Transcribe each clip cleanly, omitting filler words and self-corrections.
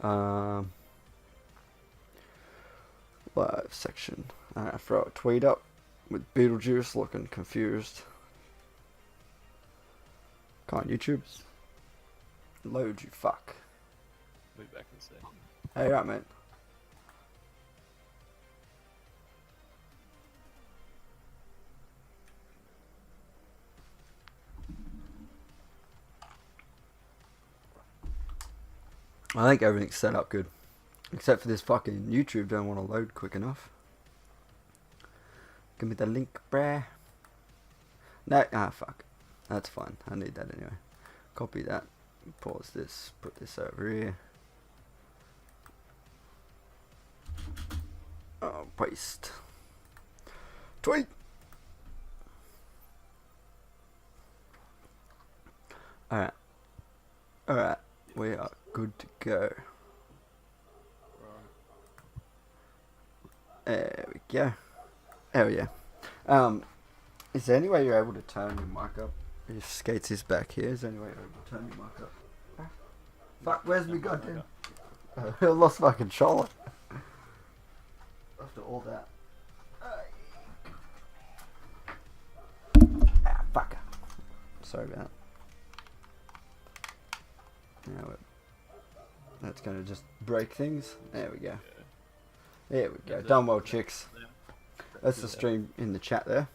Um, live section. Throw a tweet up with Beetlejuice looking confused. Come on, YouTube. Load, you fuck. Be back in a sec. Hey, right, mate. I think everything's set up good. Except for this fucking YouTube don't want to load quick enough. Give me the link, bruh. No, fuck. That's fine. I need that anyway. Copy that. Pause this. Put this over here. Oh, paste. Tweet. Alright. Alright. We are good to go. There we go. Hell yeah. Is there any way you're able to turn your mic up? If Skates is back here, is there any way you're able to turn your mic up? Fuck, where's my goddamn... I lost my controller. After all that. Fuck. Sorry about that. Now that's gonna just break things. There we go. There we go. Done well, chicks. That's the stream in the chat there.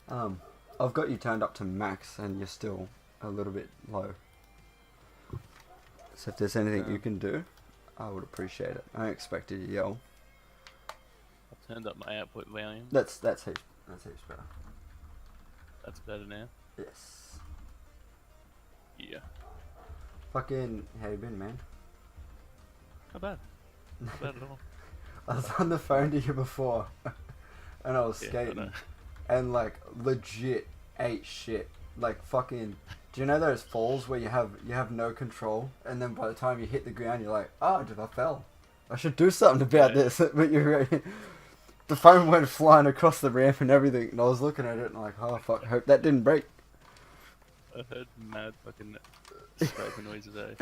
I've got you turned up to max and you're still a little bit low. So if there's anything you can do, I would appreciate it. I don't expect you to yell. I've turned up my output volume. That's heaps better. That's better now. Yes. Yeah. Fucking, how you been, man? Not bad. Not bad at all. I was on the phone to you before, and I was skating, and like legit ate shit. Like fucking, do you know those falls where you have no control, and then by the time you hit the ground, you're like, oh, I fell. I should do something about this. But you're the phone went flying across the ramp and everything, and I was looking at it and like, oh fuck, hope that didn't break. I heard mad fucking scraping noises today.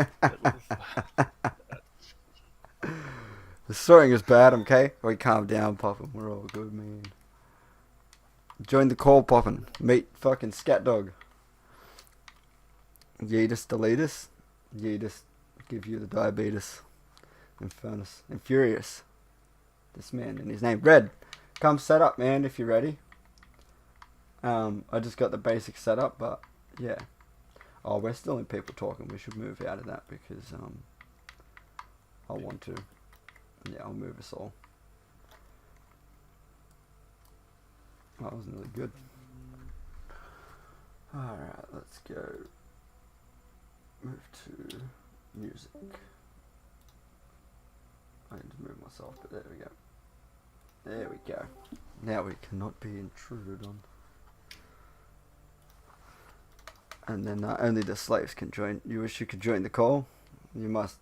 The swearing is bad, okay? We calm down, Poppin'. We're all good, man. Join the call, Poppin'. Meet fucking Scat Dog. Yeetus deletus. Yeetus give you the diabetes. Infernus. Infurious. This man and his name. Red. Come set up, man, if you're ready. I just got the basic setup, but yeah. Oh, we're still in people talking. We should move out of that because I want to. Yeah, I'll move us all. That wasn't really good. Alright, let's go. Move to music. I need to move myself, but there we go. There we go. Now we cannot be intruded on. And then only the slaves can join. You wish you could join the call? You must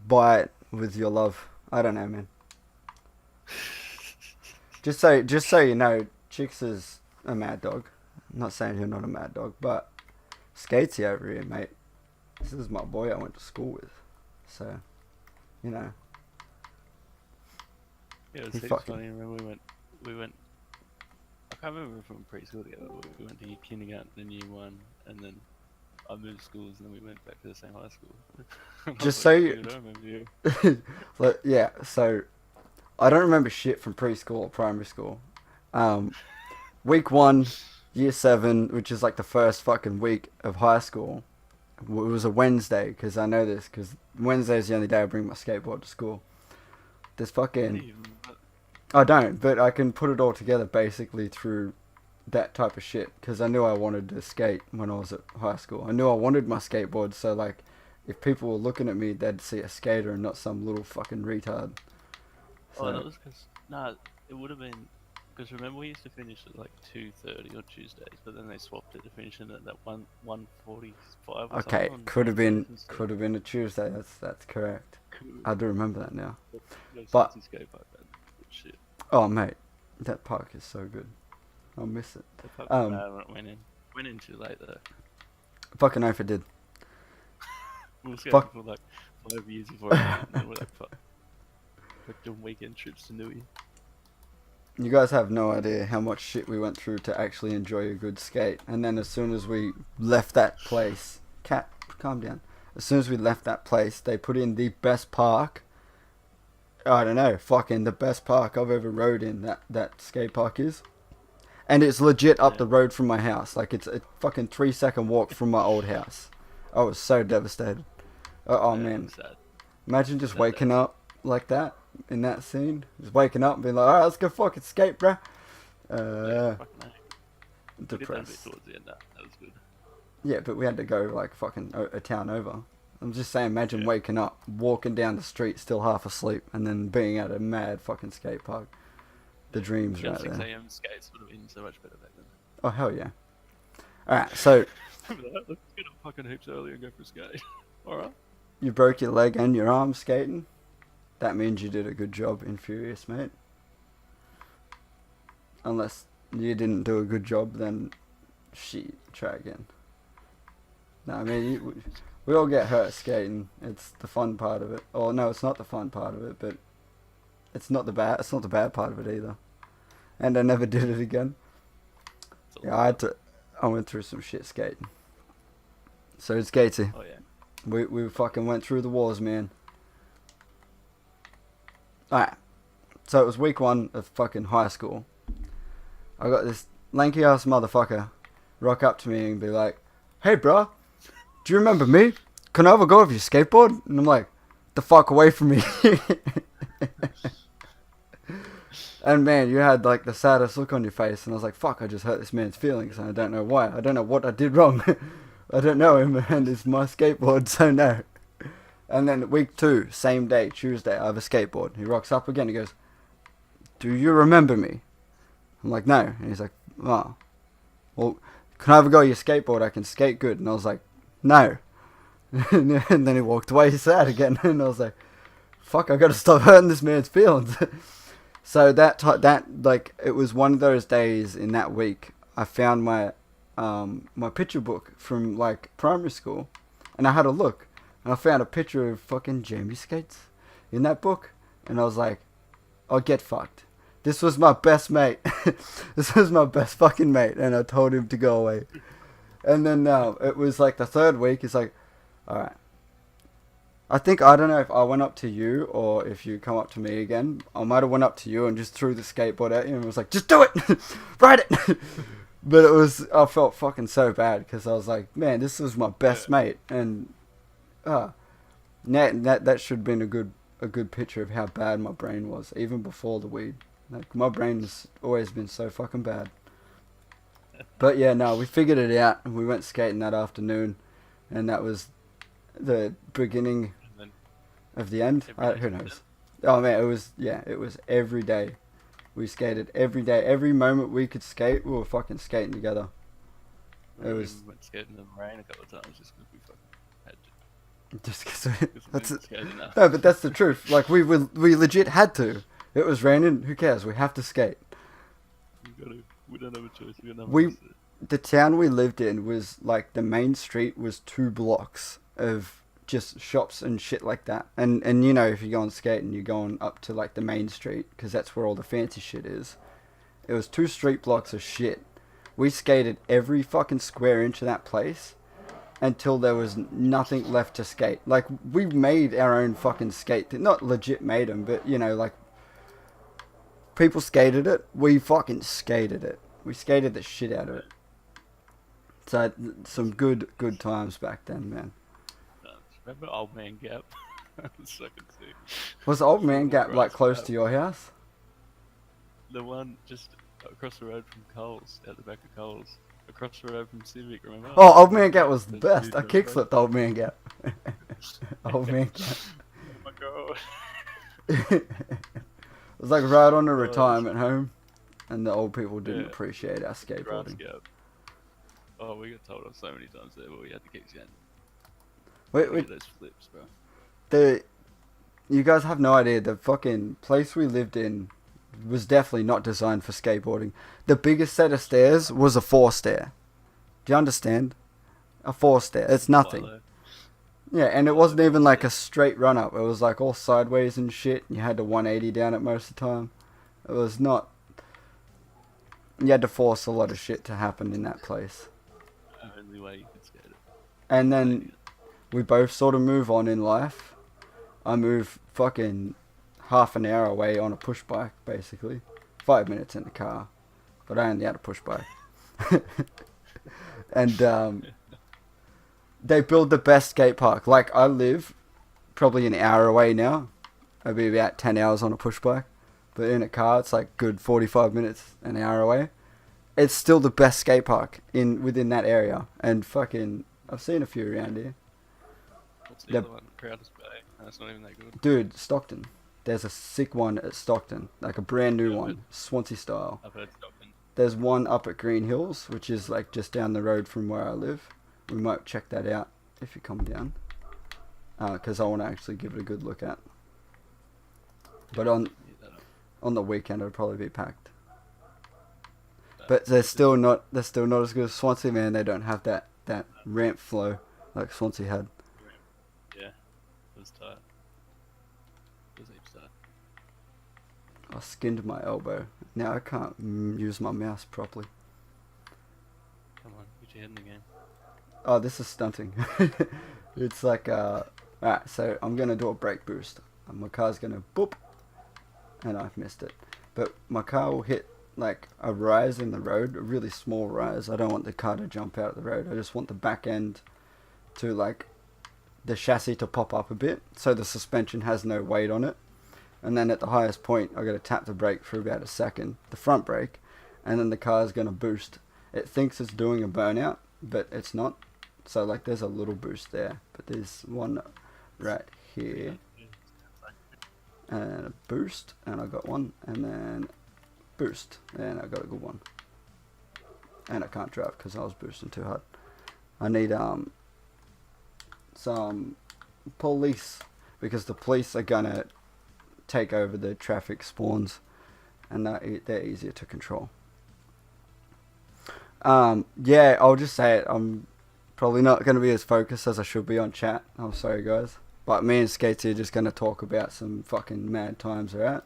buy it with your love. I don't know, man. Just so you know, Chicks is a mad dog. I'm not saying you're not a mad dog, but Skatesy over here, mate. This is my boy I went to school with. So, you know. Yeah, it was heaps funny. Remember we went. I can't remember from preschool together. But we went to kindergarten, then year 1, and then I moved schools, and then we went back to the same high school. Just so you, I remember you. like, yeah. So I don't remember shit from preschool or primary school. Week 1, year 7, which is like the first fucking week of high school. It was a Wednesday, because I know this, because Wednesday is the only day I bring my skateboard to school. There's fucking... I don't, but I can put it all together basically through that type of shit, because I knew I wanted to skate when I was at high school. I knew I wanted my skateboard, so like, if people were looking at me, they'd see a skater and not some little fucking retard. So, oh, that was because... it would have been... Because remember we used to finish at like 2:30 on Tuesdays, but then they swapped it to finishing at that 1:45. Okay, could have been a Tuesday. That's correct. I do remember that now. But oh mate, that park is so good. I'll miss it. Went in too late though. Fucking oath it did. We were skating Fuck. for like 5 years before it happened, and we're like, fuck. Like doing weekend trips to Nui. You guys have no idea how much shit we went through to actually enjoy a good skate. And then as soon as we left that place, cat, calm down. As soon as we left that place, they put in the best park. I don't know, fucking the best park I've ever rode in. That skate park is, and it's legit up Yeah. the road from my house. Like it's a fucking 3-second walk from my old house. I was so devastated. Oh Yeah, man, it's sad. imagine just Sad waking days. up like that in that scene. Just waking up and being like, alright, let's go fucking skate, bruh. Yeah, fucking hell. We did that a bit Depressed. towards the end. That was good. Yeah, but we had to go like fucking a town over. I'm just saying, imagine Yeah. waking up, walking down the street, still half asleep, and then being at a mad fucking skate park. The dreams Yeah, right 6 there. a.m. skates would have been so much better back then. Oh hell yeah! All right, so Let's get up fucking heaps early and go for a skate. Alright. you broke your leg and your arm skating. That means you did a good job in Furious, mate. Unless you didn't do a good job, then shit, try again. No, I mean we all get hurt skating. It's the fun part of it. Oh no, it's not the fun part of it, but it's not the bad. It's not the bad part of it either. And I never did it again. It's all Yeah, I went through some shit skating. So did Skatey. Oh yeah. We fucking went through the wars, man. Alright. So it was week 1 of fucking high school. I got this lanky ass motherfucker rock up to me and be like, "Hey bro, do you remember me? Can I have a go of your skateboard?" And I'm like, "The fuck away from me." And man, you had like the saddest look on your face, and I was like, "Fuck! I just hurt this man's feelings, and I don't know why. I don't know what I did wrong. I don't know him, and it's my skateboard, so no." And then week 2, same day, Tuesday, I have a skateboard. He rocks up again. He goes, "Do you remember me?" I'm like, "No." And he's like, "Oh, well, can I have a go at your skateboard? I can skate good." And I was like, "No." And then he walked away sad again, and I was like, "Fuck! I gotta stop hurting this man's feelings." So that like it was one of those days in that week. I found my my picture book from like primary school, and I had a look, and I found a picture of fucking Jamie skates in that book, and I was like, "Oh, get fucked. This was my best mate. This was my best fucking mate," and I told him to go away. And then it was like the 3rd week. It's like, all right. I don't know if I went up to you or if you come up to me again. I might have went up to you and just threw the skateboard at you and was like, "Just do it, ride it." But I felt fucking so bad because I was like, man, this was my best mate, and that should have been a good picture of how bad my brain was even before the weed. Like my brain's always been so fucking bad. But yeah, no, we figured it out and we went skating that afternoon, and that was the beginning And then of the end. every day Who since knows? Oh man, it was every day. We skated every day. Every moment we could skate, we were fucking skating together. then. It We was went skating in the rain a couple of times just because we fucking had to. just because 'Cause we that's didn't skate enough. no, but that's the truth. Like we legit had to. It was raining. Who cares? We have to skate. We gotta. We don't have a choice. We don't have We- a choice. The town we lived in was like the main street was 2 blocks of just shops and shit like that. And you know, if you go on skating, you're going up to like the main street because that's where all the fancy shit is. It was 2 street blocks of shit. We skated every fucking square inch of that place until there was nothing left to skate. Like we made our own fucking skate. Not legit made them, but you know, like people skated it. We fucking skated it. We skated the shit out of it. So some good times back then, man. Remember Old Man Gap? That's fucking sick. Was the Old Man Gap like Grass close Gap. to your house? The one just across the road from Coles, out the back of Coles. Across the road from Civic, remember? Oh, Old Man Gap was the That's best. dude I right there. kickflipped Old Man Gap. Old Man Gap. Oh my god. It was like right on a Oh, retirement home, and the old people didn't Yeah. appreciate our Grass skateboarding. Gap. Oh, we got told off so many times there, but we had to keep going. Wait, Get those flips, bro. you guys have no idea. The fucking place we lived in was definitely not designed for skateboarding. The biggest set of stairs was a 4-stair. Do you understand? A 4-stair. It's nothing. Philo. Yeah, and it wasn't even like a straight run up. It was like all sideways and shit. You had to 180 down it most of the time. It was not. You had to force a lot of shit to happen in that place. Only way you could skate it. And then we both sort of move on in life. I move fucking half an hour away on a push bike, basically. 5 minutes in the car. But I only had a push bike. And they build the best skate park. Like, I live probably an hour away now. I'd be about 10 hours on a push bike. But in a car, it's like good 45 minutes, an hour away. It's still the best skate park within that area. And fucking, I've seen a few around here. What's the other one? Crowder's Bay. That's not even that good. Dude, Stockton. There's a sick one at Stockton. Like a brand new one. Swansea style. I've heard Stockton. There's one up at Green Hills, which is like just down the road from where I live. We might check that out if you come down. Because I want to actually give it a good look at. But on the weekend it'll probably be packed. But they're still not as good as Swansea, man. They don't have that ramp flow like Swansea had. Yeah, it was tight. It was heaps tight. I skinned my elbow. Now I can't use my mouse properly. Come on, get your head in the game. Oh, this is stunting. It's like, alright, so I'm going to do a brake boost. And my car's going to boop. And I've missed it. But my car will hit like a rise in the road, a really small rise. I don't want the car to jump out of the road. I just want the back end to like, the chassis to pop up a bit. So the suspension has no weight on it. And then at the highest point, I got to tap the brake for about a second, the front brake, and then the car's going to boost. It thinks it's doing a burnout, but it's not. So like there's a little boost there, but there's one right here. And a boost, and I got one, and then boost, and I got a good one. And I can't drive because I was boosting too hard. I need some police, because the police are gonna take over the traffic spawns, and they're easier to control. Yeah, I'll just say it. I'm probably not going to be as focused as I should be on chat. I'm sorry, guys. But me and Skatesy are just going to talk about some fucking mad times, alright?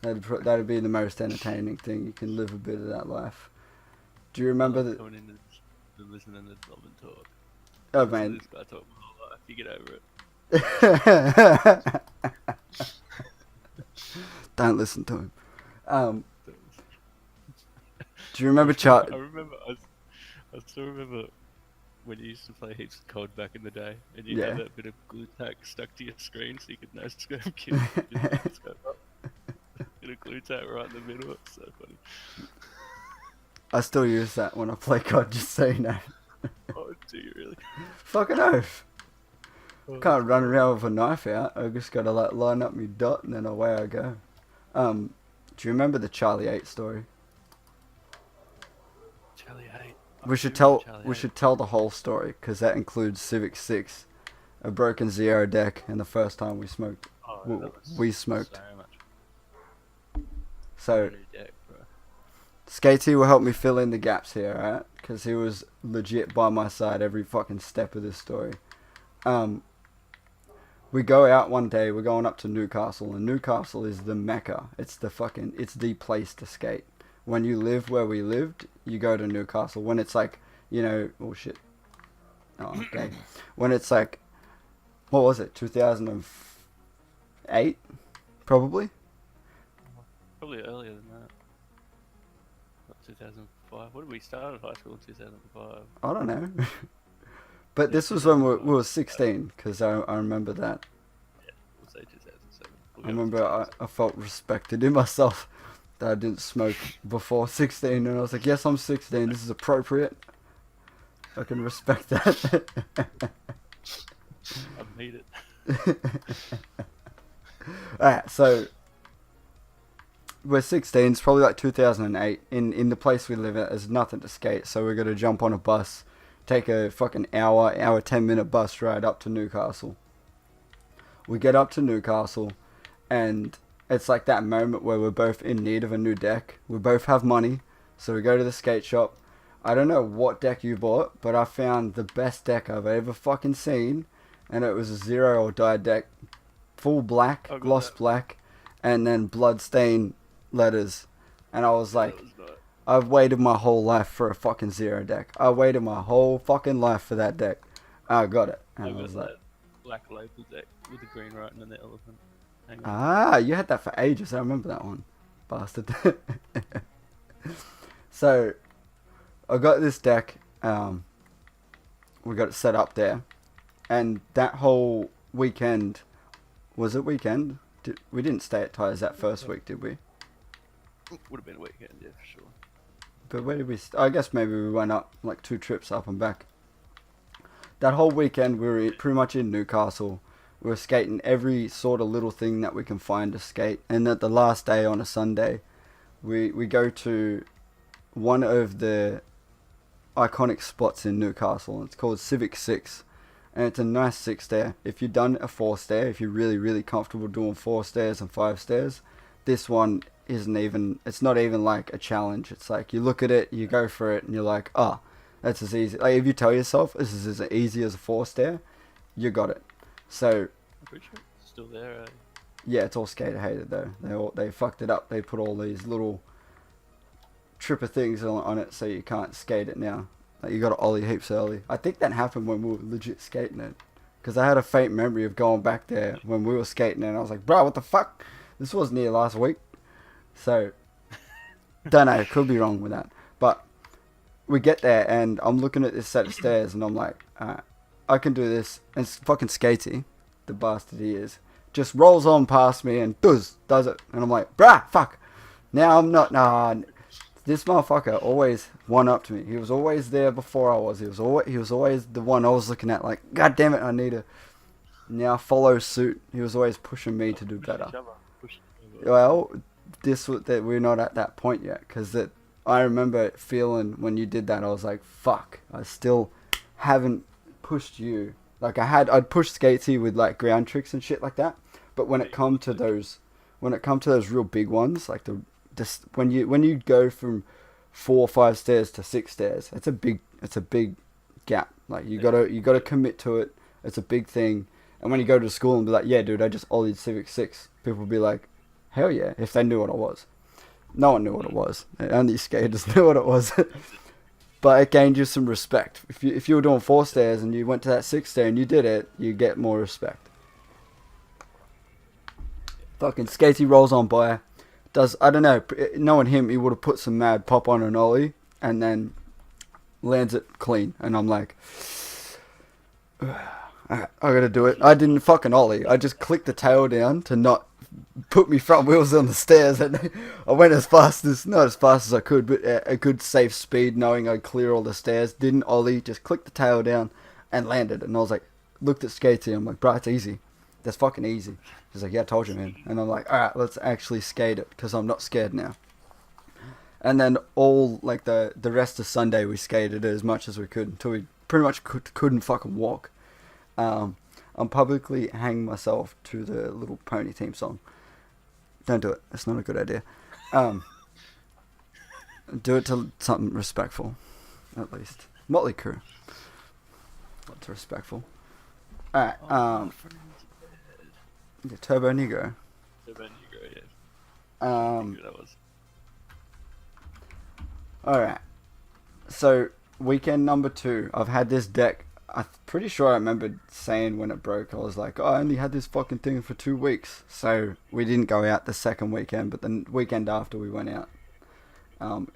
That'd be the most entertaining thing. You can live a bit of that life. Do you remember that? Coming in and listening to Melbourne talk. Oh, man. This guy talk my whole life. You get over it. Don't listen to him. Do you remember Chart? I still remember when you used to play heaps of COD back in the day, and you Yeah. had that bit of glue tack stuck to your screen so you could no scope kill. Bit of glue tack right in the middle. It's so funny. I still use that when I play COD, just so you know. Oh, do you really? Fucking oath. Oh, Can't run around with a knife out. I just gotta like line up my dot and then away I go. Do you remember the Charlie 8 story? Charlie 8. We should tell the whole story, because that includes Civic 6, a broken zero deck, and the first time we smoked. We smoked. So much. So Deck, bro. Skatey will help me fill in the gaps here, alright? Because he was legit by my side every fucking step of this story. We go out one day, we're going up to Newcastle, and Newcastle is the mecca. It's the place to skate. When you live where we lived, you go to Newcastle. When it's like, you know, oh shit. Oh, okay. When it's like, what was it, 2008? Probably? Probably earlier than that. What, 2005? What did we start at high school in 2005? I don't know. But this was when we were 16, because I remember that. Yeah, we'll say 2007. I remember I felt respected in myself that I didn't smoke before 16, and I was like, yes, I'm 16, this is appropriate. I can respect that. I made it. Alright, so we're 16, it's probably like 2008. In the place we live at, there's nothing to skate, so we're going to jump on a bus, take a fucking hour 10-minute bus ride up to Newcastle. We get up to Newcastle, and it's like that moment where we're both in need of a new deck. We both have money, so we go to the skate shop. I don't know what deck you bought, but I found the best deck I've ever fucking seen, and it was a 0 or die deck, full black, I got gloss that. black, and then bloodstain letters, and I was Yeah, that like, was not. I've waited my whole life for a fucking 0 deck. I waited my whole fucking life for that deck. I got it, I and I got was like, that black local deck with the green writing and the elephant. Hang on. ah, you had that for ages. I remember that one, bastard. So I got this deck. We got it set up there, and that whole weekend, was it weekend? We didn't stay at Ty's that first week, did we? Would have been a weekend, yeah, for sure. But where did we? I guess maybe we went up like 2 trips up and back. That whole weekend we were pretty much in Newcastle. We were skating every sort of little thing that we can find to skate, and at the last day on a Sunday, we go to one of the iconic spots in Newcastle. It's called Civic 6, and it's a nice 6 stair. If you've done a 4 stair, if you're really comfortable doing 4 stairs and 5 stairs, this one isn't even, it's not even like a challenge. It's like you look at it, you go for it, and you're like, oh, that's as easy. Like if you tell yourself this is as easy as a 4 stair, you got it. So I'm pretty sure it's still there, eh? yeah, it's all skater hated though. They fucked it up. They put all these little tripper things on it so you can't skate it now. Like you got to ollie heaps early. I think that happened when we were legit skating it, because I had a faint memory of going back there when we were skating it, and I was like, bro, what the fuck? This wasn't here last week. So don't know, could be wrong with that. But we get there and I'm looking at this set of stairs and I'm like, I can do this. And it's fucking skatey, the bastard he is. Just rolls on past me and does it. And I'm like, bruh, fuck. Now I'm not, nah. This motherfucker always one up to me. He was always there before I was. He was always the one I was looking at like, god damn it, I need to now follow suit. He was always pushing me to do better. Well, that we're not at that point yet, because I remember feeling when you did that, I was like, fuck, I still haven't pushed you. Like I'd pushed Skatesy with like ground tricks and shit like that, but when it come to those real big ones, like when you go from 4 or 5 stairs to 6 stairs, it's a big gap. Like you gotta commit to it. It's a big thing. And when you go to school and be like, yeah, dude, I just ollied Civic 6, people will be like, hell yeah, if they knew what it was. No one knew what it was. Only skaters knew what it was. But it gained you some respect. If you were doing 4 stairs and you went to that 6 stair and you did it, you get more respect. Fucking Skatey rolls on by. I don't know, knowing him, he would have put some mad pop on an ollie and then lands it clean. And I'm like, I gotta do it. I didn't fucking ollie. I just clicked the tail down to not put me front wheels on the stairs, and I went not as fast as I could, but a good safe speed, knowing I'd clear all the stairs. Didn't ollie, just clicked the tail down and landed. And I was like, looked at Skatey, I'm like, bro, it's easy. That's fucking easy. He's like, yeah, I told you, man. And I'm like, alright, let's actually skate it, because I'm not scared now. And then all, like, the rest of Sunday, we skated it as much as we could, until we pretty much couldn't fucking walk. I'm publicly hanging myself to the Little Pony theme song. Don't do it. That's not a good idea. Do it to something respectful, at least. Motley Crue. What's respectful? Alright, yeah, Turbo Negro. Turbo Negro, yeah. That was. Alright. So, weekend number 2. I've had this deck. I'm pretty sure I remember saying when it broke, I was like, oh, I only had this fucking thing for 2 weeks. So, we didn't go out the second weekend, but the weekend after we went out.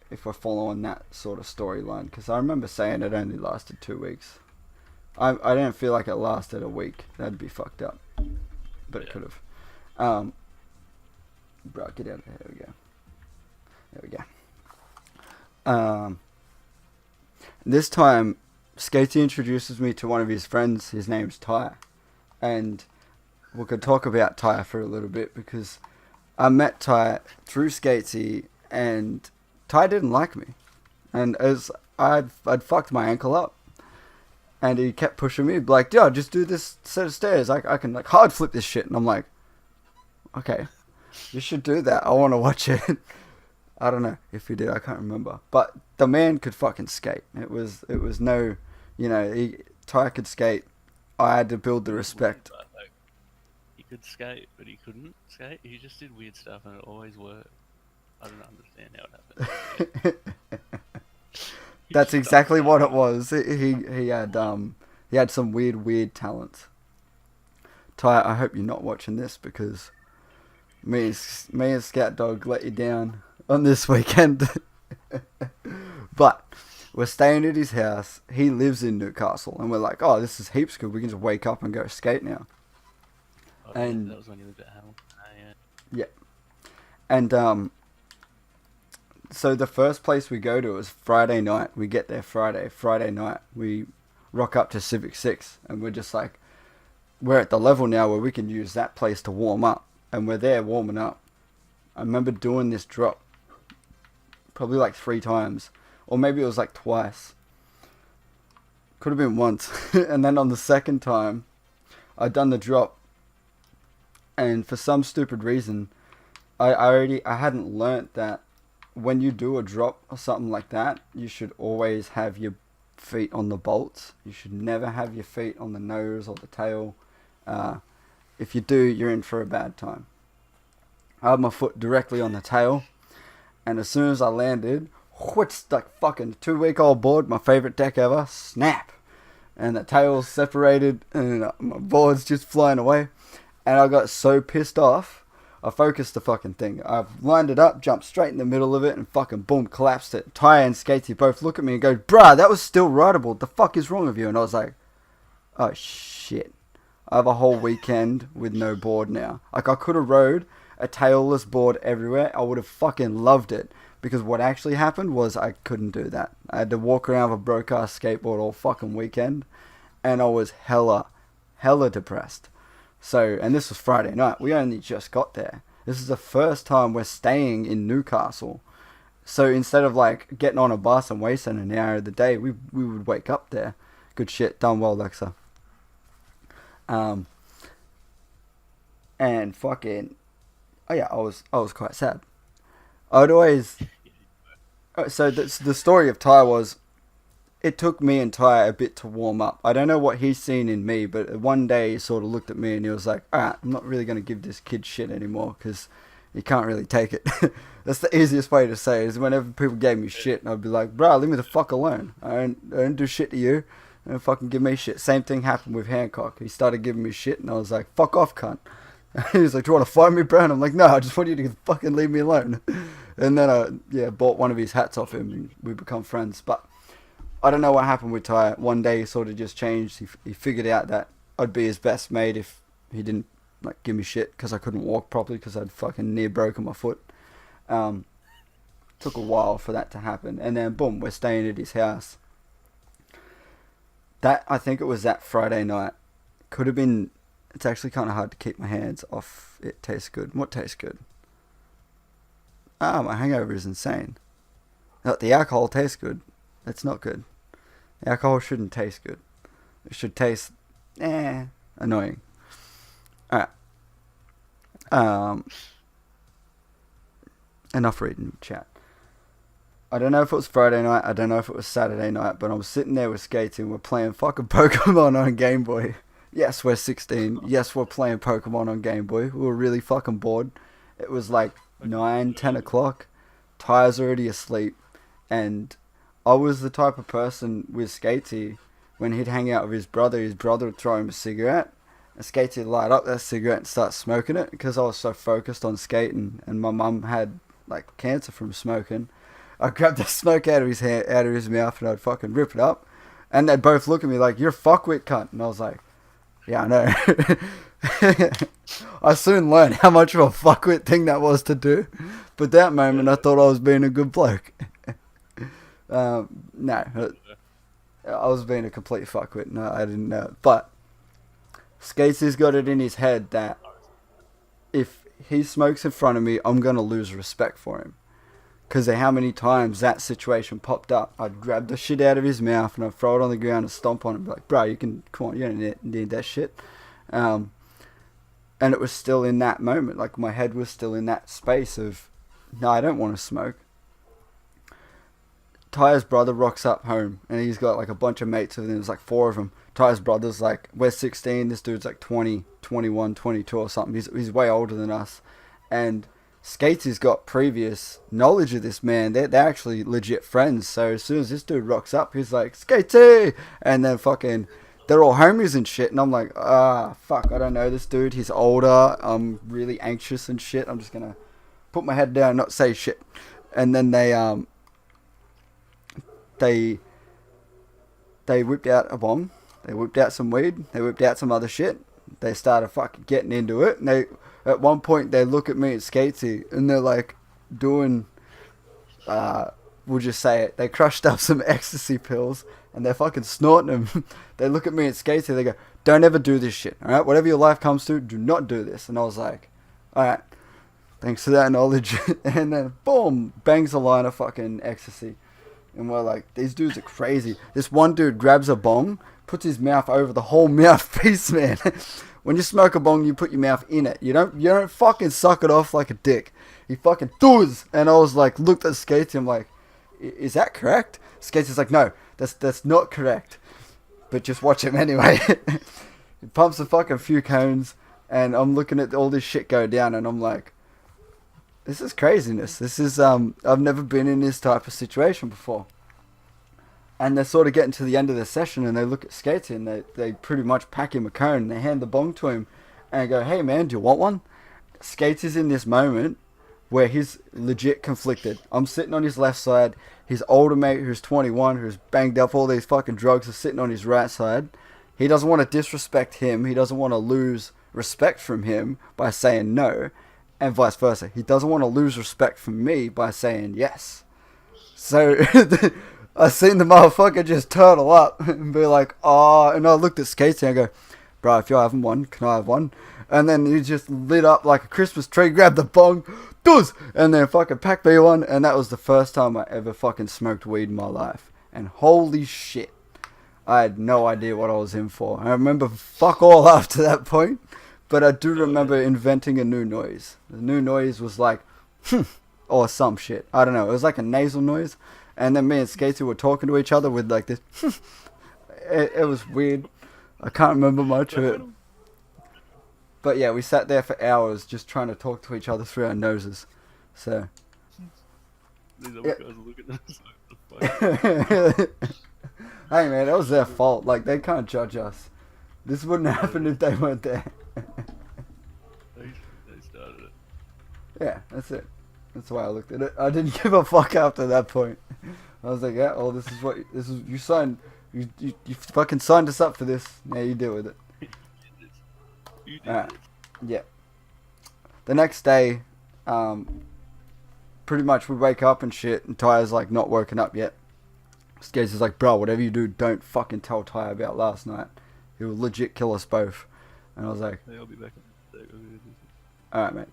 If we're following that sort of storyline. Because I remember saying it only lasted 2 weeks. I don't feel like it lasted a week. That'd be fucked up. But it could have. Bro, get out of there. There we go. There we go. This time, Skatey introduces me to one of his friends. His name's Ty. And we could talk about Ty for a little bit, because I met Ty through Skatey, and Ty didn't like me. And as I'd fucked my ankle up. And he kept pushing me, like, yo, just do this set of stairs. I can, like, hard flip this shit. And I'm like, okay, you should do that. I want to watch it. I don't know if he did. I can't remember. But the man could fucking skate. It was no, Ty could skate. I had to build the It was weird, respect. but like he could skate, but he couldn't skate. He just did weird stuff, and it always worked. I don't understand how it happened, but yeah, he That's just stuff exactly it up. what it was. He had some weird talents. Ty, I hope you're not watching this because me and Scout Dog let you down on this weekend. But we're staying at his house. He lives in Newcastle, and we're like, oh, this is heaps good. We can just wake up and go skate now. Oh yeah, And that was when he lived at home. Yeah. yeah, and so the first place we go to is Friday night. We get there Friday night. We rock up to Civic 6, and we're just like, we're at the level now where we can use that place to warm up, and we're there warming up. I remember doing this drop probably like 3 times, or maybe it was like twice. Could have been once. And then on the second time, I'd done the drop, and for some stupid reason, I hadn't learnt that when you do a drop or something like that, you should always have your feet on the bolts. You should never have your feet on the nose or the tail. If you do, you're in for a bad time. I had my foot directly on the tail, and as soon as I landed, what's like fucking 2-week-old board, my favorite deck ever, snap, and the tail's separated, and my board's just flying away, and I got so pissed off. I focused the fucking thing. I lined it up, jumped straight in the middle of it, and fucking boom, collapsed it. Ty and Skatey both look at me and go, bruh, that was still rideable. The fuck is wrong with you? And I was like, oh shit. I have a whole weekend with no board now. Like, I could have rode a tailless board everywhere. I would have fucking loved it. Because what actually happened was I couldn't do that. I had to walk around with a broke-ass skateboard all fucking weekend. And I was hella depressed. So, and this was Friday night. We only just got there. This is the first time we're staying in Newcastle. So instead of like getting on a bus and wasting an hour of the day, we would wake up there. Good shit. Done well, Lexa. And fucking, oh yeah, I was quite sad. I'd always, so the story of Ty was, it took me and Ty a bit to warm up. I don't know what he's seen in me, but one day he sort of looked at me and he was like, alright, I'm not really going to give this kid shit anymore because he can't really take it. That's the easiest way to say it, is whenever people gave me shit, I'd be like, bro, leave me the fuck alone. I don't do shit to you. And fucking give me shit. Same thing happened with Hancock. He started giving me shit and I was like, fuck off, cunt. He was like, do you want to fight me, bro? And I'm like, no, I just want you to fucking leave me alone. And then I bought one of his hats off him and we become friends. But I don't know what happened with Ty. One day he sort of just changed. He figured out that I'd be his best mate if he didn't like give me shit because I couldn't walk properly because I'd fucking near broken my foot. Took a while for that to happen. And then boom, we're staying at his house. That, I think it was that Friday night. Could have been, it's actually kind of hard to keep my hands off. It tastes good. What tastes good? My hangover is insane. No, the alcohol tastes good. It's not good. The alcohol shouldn't taste good. It should taste, annoying. Alright. Enough reading chat. I don't know if it was Friday night, I don't know if it was Saturday night, but I was sitting there with Skating, we're playing fucking Pokemon on Game Boy. Yes, we're 16. Yes, we're playing Pokemon on Game Boy. We were really fucking bored. It was like 9, 10 o'clock. Ty's already asleep. And I was the type of person with Skatey, when he'd hang out with his brother would throw him a cigarette. And Skatey would light up that cigarette and start smoking it because I was so focused on skating. And my mum had like cancer from smoking. I grabbed the smoke out of his hand, out of his mouth, and I'd fucking rip it up. And they'd both look at me like, "You're a fuckwit cunt." And I was like, "Yeah, I know." I soon learned how much of a fuckwit thing that was to do. But that moment, I thought I was being a good bloke. No, I was being a complete fuckwit. No, I didn't know. But Skatesy's got it in his head that if he smokes in front of me, I'm going to lose respect for him. Because of how many times that situation popped up. I'd grab the shit out of his mouth and I'd throw it on the ground and stomp on him. Be like, bro, you can, come on, you don't need that shit. And it was still in that moment. Like, my head was still in that space of, no, I don't want to smoke. Ty's brother rocks up home, and he's got like a bunch of mates with him. There's like 4 of them. Ty's brother's like, we're 16, this dude's like 20, 21, 22 or something. He's way older than us. And Skatesy's got previous knowledge of this man. They're actually legit friends. So as soon as this dude rocks up, he's like, Skatey! And then fucking, they're all homies and shit. And I'm like, fuck, I don't know this dude. He's older. I'm really anxious and shit. I'm just gonna put my head down and not say shit. And then they whipped out a bong. They whipped out some weed. They whipped out some other shit. They started fucking getting into it. And at one point, they look at me at Skatesy, and they're like doing, we'll just say it, they crushed up some ecstasy pills, and they're fucking snorting them. They look at me at Skatesy, they go, don't ever do this shit, alright? Whatever your life comes to, do not do this. And I was like, alright, thanks for that knowledge. And then, boom, bangs a line of fucking ecstasy. And we're like, these dudes are crazy. This one dude grabs a bong, puts his mouth over the whole mouthpiece, man. When you smoke a bong, you put your mouth in it. You don't fucking suck it off like a dick. He fucking does. And I was like, looked at Skatesy, I'm like, is that correct? Skatesy's like, no, that's not correct. But just watch him anyway. He pumps a fucking few cones, and I'm looking at all this shit go down, and I'm like, this is craziness. This is, I've never been in this type of situation before. And they're sort of getting to the end of the session, and they look at Skatesy, and they pretty much pack him a cone, and they hand the bong to him, and go, hey man, do you want one? Skatesy's in this moment where he's legit conflicted. I'm sitting on his left side. His older mate, who's 21, who's banged up all these fucking drugs, is sitting on his right side. He doesn't want to disrespect him. He doesn't want to lose respect from him by saying no, and vice versa. He doesn't want to lose respect from me by saying yes. So I seen the motherfucker just turtle up and be like, oh, and I looked at Skatesy and I go, bro, if you're having one, can I have one? And then he just lit up like a Christmas tree, grabbed the bong, does, and then fucking packed me one, and that was the first time I ever fucking smoked weed in my life. And holy shit, I had no idea what I was in for. I remember fuck all after that point, but I do remember inventing a new noise. The new noise was like, or some shit. I don't know, it was like a nasal noise. And then me and Skatesy were talking to each other with like this. It was weird. I can't remember much of it. But yeah, we sat there for hours just trying to talk to each other through our noses. So. These other guys are looking at us like, Hey man, that was their fault. Like, they can't judge us. This wouldn't happen if they weren't there. they started it. Yeah, that's it. That's the way I looked at it. I didn't give a fuck after that point. I was like, yeah, well, this is you signed, you fucking signed us up for this. Now you deal with it. You did Alright. it. Yeah. The next day, pretty much we wake up and shit, and Ty's like not woken up yet. Skates like, bro, whatever you do, don't fucking tell Ty about last night. He will legit kill us both. And I was like, Hey, I'll be back in a sec. alright, mate.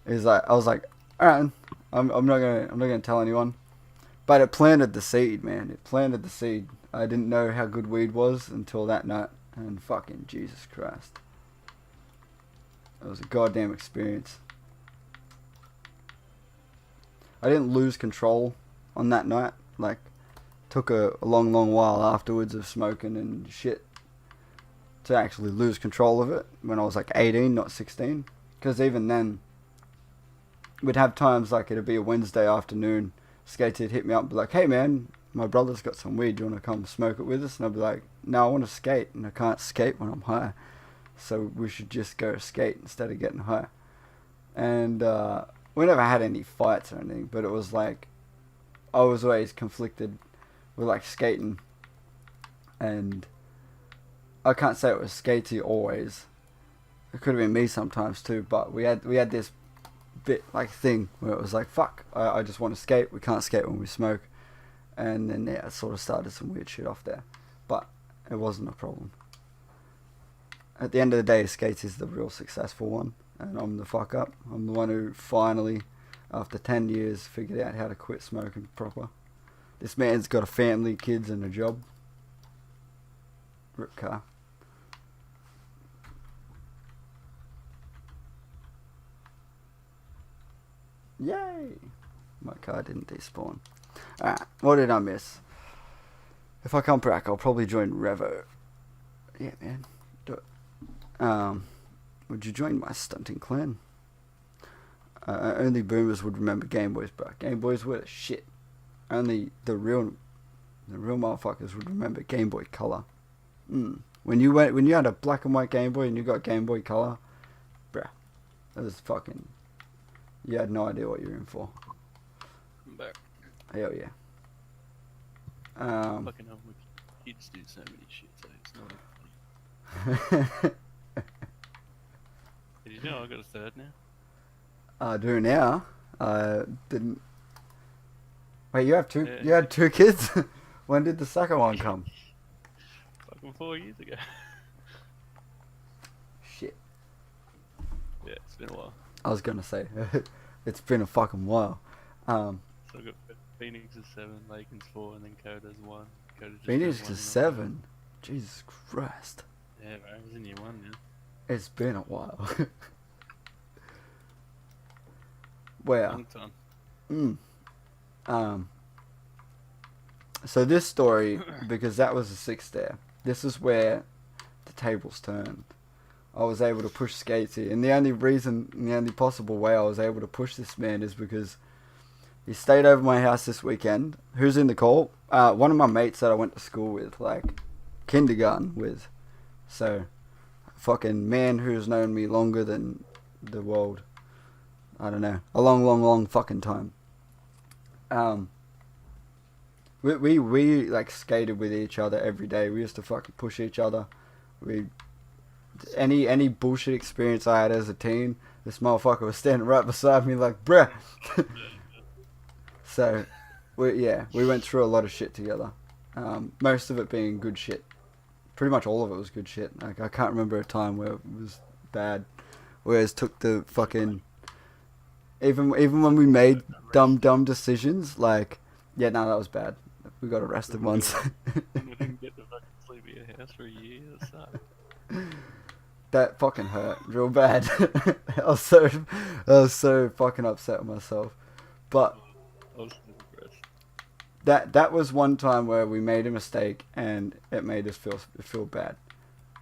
He's like, I was like, alright, I'm not gonna tell anyone. But it planted the seed, man. It planted the seed. I didn't know how good weed was until that night, and fucking Jesus Christ. It was a goddamn experience. I didn't lose control on that night. Like, took a long while afterwards of smoking and shit to actually lose control of it when I was like 18, not 16. Because even then, we'd have times like it'd be a Wednesday afternoon. Skates would hit me up and be like, hey man, my brother's got some weed. Do you want to come smoke it with us? And I'd be like, no, I want to skate. And I can't skate when I'm high. So we should just go skate instead of getting high. And we never had any fights or anything, but it was like I was always conflicted with like skating, and I can't say it was Skatey always. It could have been me sometimes too, but we had this bit like thing where it was like, fuck, I just want to skate. We can't skate when we smoke, and then yeah, it sort of started some weird shit off there, but it wasn't a problem. At the end of the day, Skates is the real successful one, and I'm the fuck up. I'm the one who finally, after 10 years, figured out how to quit smoking proper. This man's got a family, kids, and a job. Rip car. Yay! My car didn't despawn. Alright, what did I miss? If I come back, I'll probably join Revo. Yeah, man. Do it. Would you join my stunting clan? Only boomers would remember Game Boys, bro. Game Boys were the shit. Only the real motherfuckers would remember Game Boy Color. When you had a black and white Game Boy and you got Game Boy Color, bruh, that was fucking. You had no idea what you were in for. I'm back. Hell yeah. Fucking hell, kids do so many shit, so it's not even funny. Did you know I got a third now? I do now. I didn't. Wait, you have two? Yeah. You had two kids? When did the second one come? Fucking 4 years ago. Shit. Yeah, it's been a while. I was gonna say, it's been a fucking while. So I got Phoenix is 7, Lakin's 4, and then Coda's 1. Coda just Phoenix turned to 1 in 7. Jesus Christ. Yeah, bro, he's in year 1 now. It's been a while. Wow. Long time. So this story, because that was the 6th there, this is where the tables turned. I was able to push Skatesy, and the only possible way I was able to push this man is because he stayed over my house this weekend. Who's in the call? One of my mates that I went to school with, like kindergarten with. So, fucking man who's known me longer than the world. I don't know, a long fucking time. We like skated with each other every day. We used to fucking push each other. Any bullshit experience I had as a teen, this motherfucker was standing right beside me like, bruh. So, we went through a lot of shit together. Most of it being good shit. Pretty much all of it was good shit. Like, I can't remember a time where it was bad. Whereas took the fucking... Even when we made dumb decisions, like... Yeah, no, that was bad. We got arrested once. We didn't get to fucking sleep at your house for a year, that sucked. That fucking hurt real bad. I was so fucking upset with myself. But I was depressed. that was one time where we made a mistake and it made us feel bad.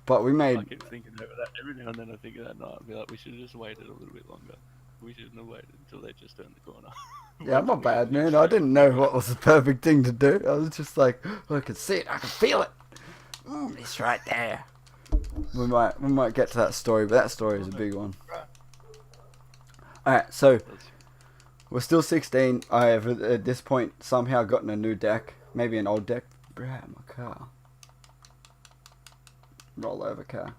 But we made... I keep thinking over that. Every now and then I think of that night. I'd be like, we should have just waited a little bit longer. We shouldn't have waited until they just turned the corner. Yeah, I'm not bad, man. I didn't know what was the perfect thing to do. I was just like, I could see it. I could feel it. It's right there. We might get to that story, but that story is a big one. Alright, so we're still 16. I have at this point somehow gotten a new deck. Maybe an old deck. Bruh, my car. Roll over car.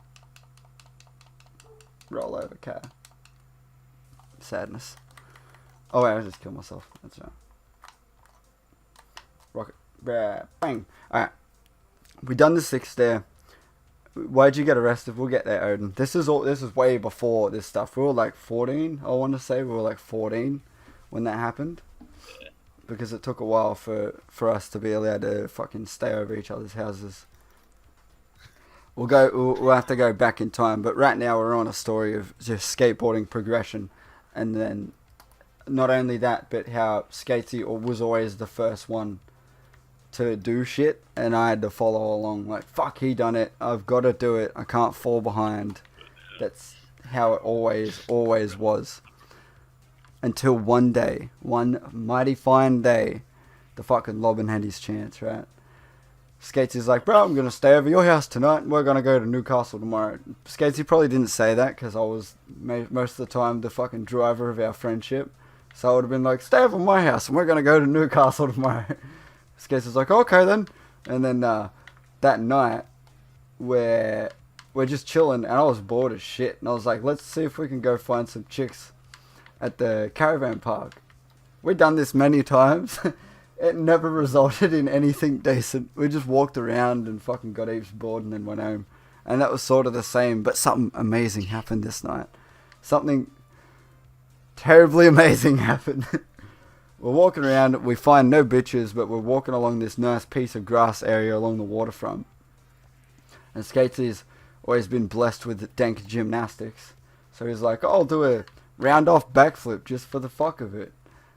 Roll over car. Sadness. Oh wait, I just killed myself. That's right. Rocket. Bruh, bang. Alright. We done the 6th there. Why'd you get arrested? We'll get there, Odin. This is way before this stuff. We were like 14, I want to say. We were like 14 when that happened. Because it took a while for us to be allowed to fucking stay over each other's houses. We'll have to go back in time. But right now we're on a story of just skateboarding progression. And then not only that, but how Skatesy was always the first one to do shit, and I had to follow along. Like, fuck, he done it. I've got to do it. I can't fall behind. That's how it always was. Until one day, one mighty fine day, the fucking Lobbin had his chance, right? Skatesy's like, bro, I'm going to stay over your house tonight, and we're going to go to Newcastle tomorrow. Skatesy probably didn't say that, because I was, most of the time, the fucking driver of our friendship. So I would have been like, stay over my house, and we're going to go to Newcastle tomorrow. Skatesy's like, okay then. And then that night, we're just chilling, and I was bored as shit. And I was like, let's see if we can go find some chicks at the caravan park. We've done this many times. It never resulted in anything decent. We just walked around and fucking got heaps bored and then went home. And that was sort of the same, but something amazing happened this night. Something terribly amazing happened. We're walking around, we find no bitches, but we're walking along this nice piece of grass area along the waterfront. And Skatesy's always been blessed with dank gymnastics. So he's like, I'll do a round off backflip just for the fuck of it.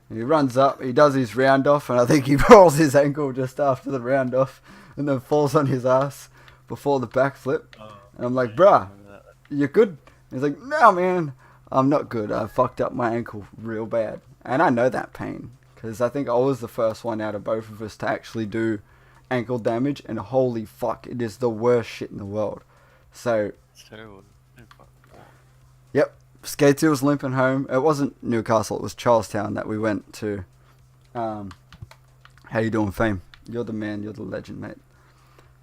He runs up, he does his round off, and I think he rolls his ankle just after the round off, and then falls on his ass before the backflip. Oh, And I'm like, yeah, I bruh, remember that. you good? He's like, no, man, I'm not good. I fucked up my ankle real bad. And I know that pain, because I think I was the first one out of both of us to actually do ankle damage, and holy fuck, it is the worst shit in the world. So, It's terrible. No fuck. yep, Skater was limping home. It wasn't Newcastle, it was Charlestown that we went to. How you doing, Fame? You're the man, you're the legend, mate.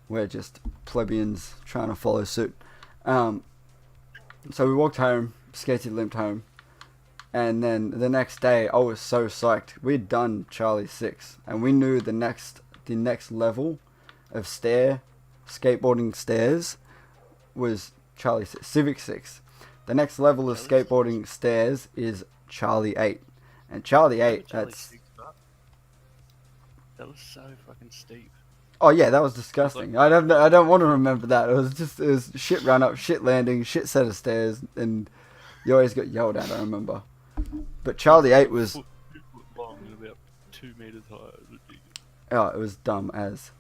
We're just plebeians trying to follow suit. So we walked home, Skater limped home, and then the next day I was so psyched. We'd done Charlie 6, and we knew the next level of skateboarding stairs was Charlie 6, Civic 6. The next level of skateboarding stairs is Charlie 8. And Charlie 8, that's... That was so fucking steep. Oh yeah, that was disgusting. I don't want to remember that. It was shit run up, shit landing, shit set of stairs, and you always got yelled at, I remember. But Charlie 8 was... 2 foot long and about 2 meters high. It was ridiculous. Oh, it was dumb as.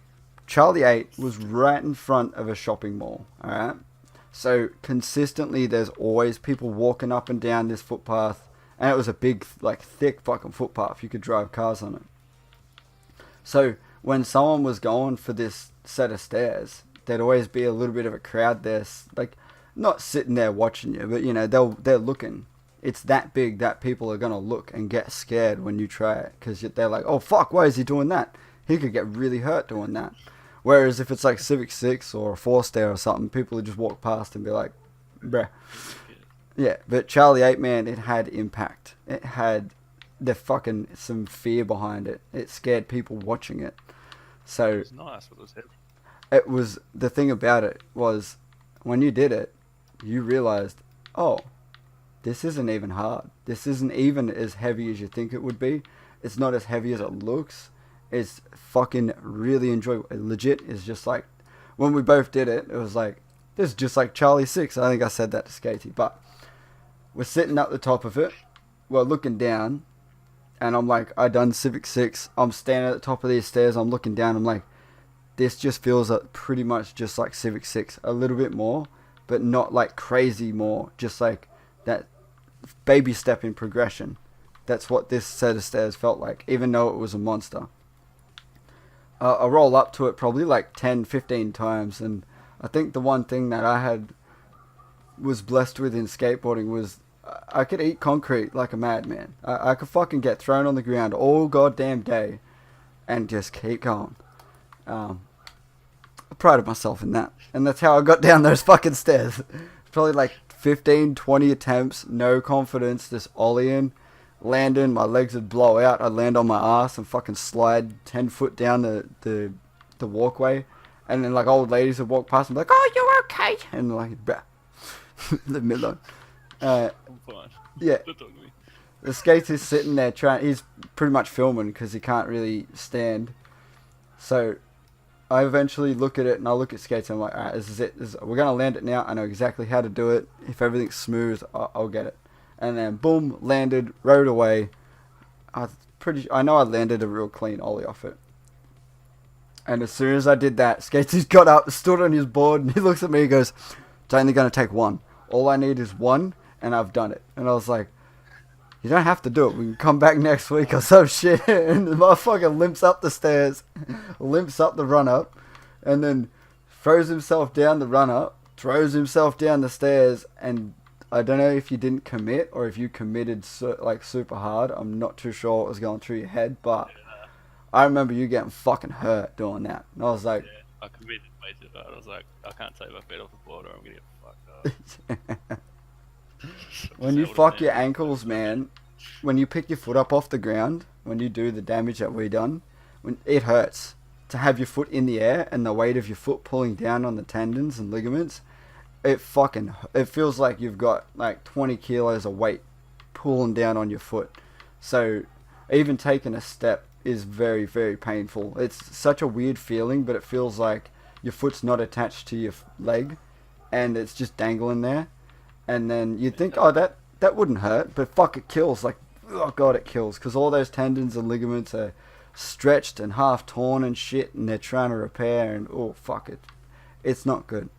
Charlie 8 was right in front of a shopping mall, alright? So, consistently, there's always people walking up and down this footpath. And it was a big, like, thick fucking footpath. You could drive cars on it. So, when someone was going for this set of stairs, there'd always be a little bit of a crowd there. Like, not sitting there watching you, but, you know, they're looking. It's that big that people are going to look and get scared when you try it. Because they're like, oh, fuck, why is he doing that? He could get really hurt doing that. Whereas if it's like Civic 6 or a 4-stair or something, people would just walk past and be like, bruh. Yeah, but Charlie 8, man, it had impact. It had some fear behind it. It scared people watching it. So It was nice, but it was heavy. it was, the thing about it was, when you did it, you realized, oh, this isn't even hard. This isn't even as heavy as you think it would be. It's not as heavy as it looks. It's fucking really enjoyable. It legit is just like, when we both did it, it was like, this is just like Charlie 6. I think I said that to Skatey. But we're sitting up the top of it. We're looking down. And I'm like, I done Civic 6. I'm standing at the top of these stairs. I'm looking down. I'm like, this just feels pretty much just like Civic 6. A little bit more, but not like crazy more. Just like that baby step in progression. That's what this set of stairs felt like, even though it was a monster. I roll up to it probably like 10, 15 times. And I think the one thing that I was blessed with in skateboarding was I could eat concrete like a madman. I could fucking get thrown on the ground all goddamn day and just keep going. I prided myself in that. And that's how I got down those fucking stairs. Probably like 15, 20 attempts, no confidence, just ollieing, landing, my legs would blow out, I'd land on my ass and fucking slide 10 foot down the walkway. And then like old ladies would walk past and be like, oh, you're okay. And like, bruh, leave me alone. I'm fine. Yeah. Don't talk to me. The skater's sitting there he's pretty much filming because he can't really stand. So I eventually look at it and I look at Skater and I'm like, alright, this is it. We're going to land it now. I know exactly how to do it. If everything's smooth, I'll get it. And then boom, landed, rode away. I know I landed a real clean ollie off it. And as soon as I did that, Skater's got up, stood on his board, and he looks at me and goes, it's only going to take one. All I need is one, and I've done it. And I was like, you don't have to do it. We can come back next week or some shit. And the motherfucker limps up the stairs, limps up the run-up, and then throws himself down the run-up, throws himself down the stairs, and I don't know if you didn't commit or if you committed like super hard. I'm not too sure what was going through your head, but I remember you getting fucking hurt doing that. And I was like... Yeah, I committed way too hard. I was like, I can't take my feet off the board or I'm going to get fucked up. When you fuck your ankles, man, when you pick your foot up off the ground, when you do the damage that we done, it hurts. To have your foot in the air and the weight of your foot pulling down on the tendons and ligaments, it feels like you've got like 20 kilos of weight pulling down on your foot. So even taking a step is very, very painful. It's such a weird feeling, but it feels like your foot's not attached to your leg and it's just dangling there. And then you'd think, oh, that wouldn't hurt, but fuck, it kills. Like, oh god, it kills because all those tendons and ligaments are stretched and half torn and shit, and they're trying to repair, and oh fuck it, it's not good.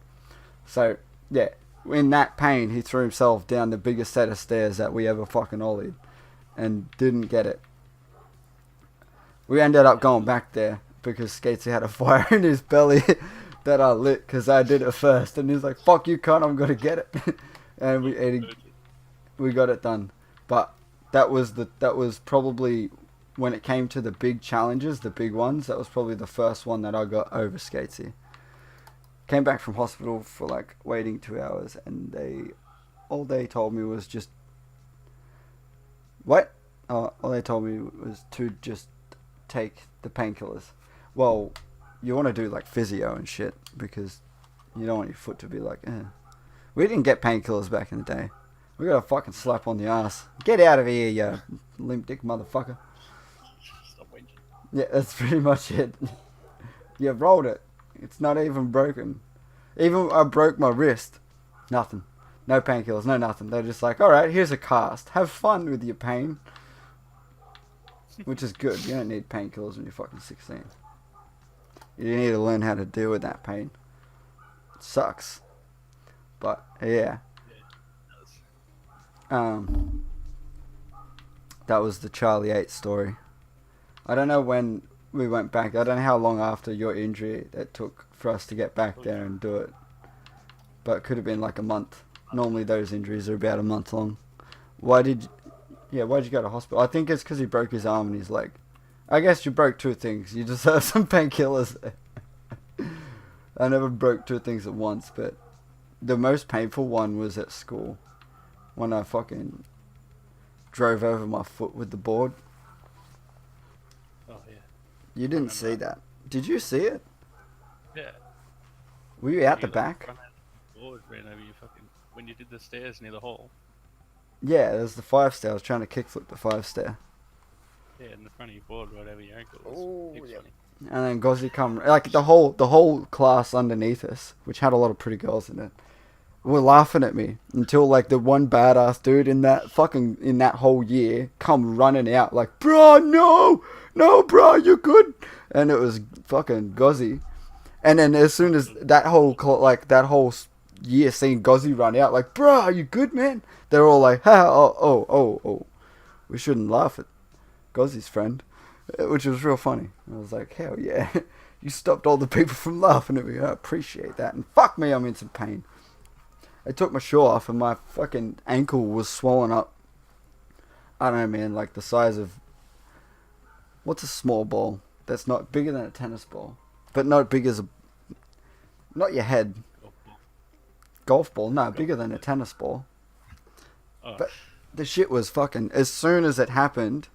So yeah, in that pain, he threw himself down the biggest set of stairs that we ever fucking ollied, and didn't get it. We ended up going back there because Skatesy had a fire in his belly that I lit because I did it first, and he's like, "Fuck you, cunt! I'm gonna get it," and we got it done. But that was probably when it came to the big challenges, the big ones. That was probably the first one that I got over Skatesy. Came back from hospital for like waiting 2 hours, and all they told me was just what? All they told me was to just take the painkillers. Well, you want to do like physio and shit because you don't want your foot to be like, eh. We didn't get painkillers back in the day. We got a fucking slap on the ass. Get out of here, you limp dick motherfucker. Stop whinging. Yeah, that's pretty much it. You rolled it. It's not even broken. Even I broke my wrist. Nothing. No painkillers, no nothing. They're just like, alright, here's a cast. Have fun with your pain. Which is good. You don't need painkillers when you're fucking 16. You need to learn how to deal with that pain. It sucks. But, yeah. That was the Charlie 8 story. I don't know when we went back. I don't know how long after your injury it took for us to get back there and do it. But it could have been like a month. Normally those injuries are about a month long. Why'd you go to hospital? I think it's because he broke his arm and his leg. I guess you broke two things. You deserve some painkillers. I never broke two things at once, but the most painful one was at school. When I fucking drove over my foot with the board. Oh yeah. You didn't see that. Did you see it? Yeah. Were you out the back? Board ran over you fucking when you did the stairs near the hall. Yeah, there's the 5 stair. I was trying to kickflip the 5 stair. Yeah, in the front of your board right over your ankle. Oh, Yeah. yeah. And then Gozzy come, like the whole class underneath us, which had a lot of pretty girls in it, were laughing at me until like the one badass dude in that whole year come running out like, bro, no, bro, you're good, and it was fucking Gozzy. And then as soon as that whole year seeing Gozzy run out like, bro, are you good, man? They're all like, ha, oh, we shouldn't laugh at Gozzy's friend, which was real funny. I was like, hell yeah, you stopped all the people from laughing at me. I appreciate that. And fuck me, I'm in some pain. I took my shoe off and my fucking ankle was swollen up. I don't know, man, like the size of... What's a small ball that's not bigger than a tennis ball? But not big as a... Not your head. Golf ball? No, bigger than a tennis ball. Oh. But the shit was fucking... As soon as it happened,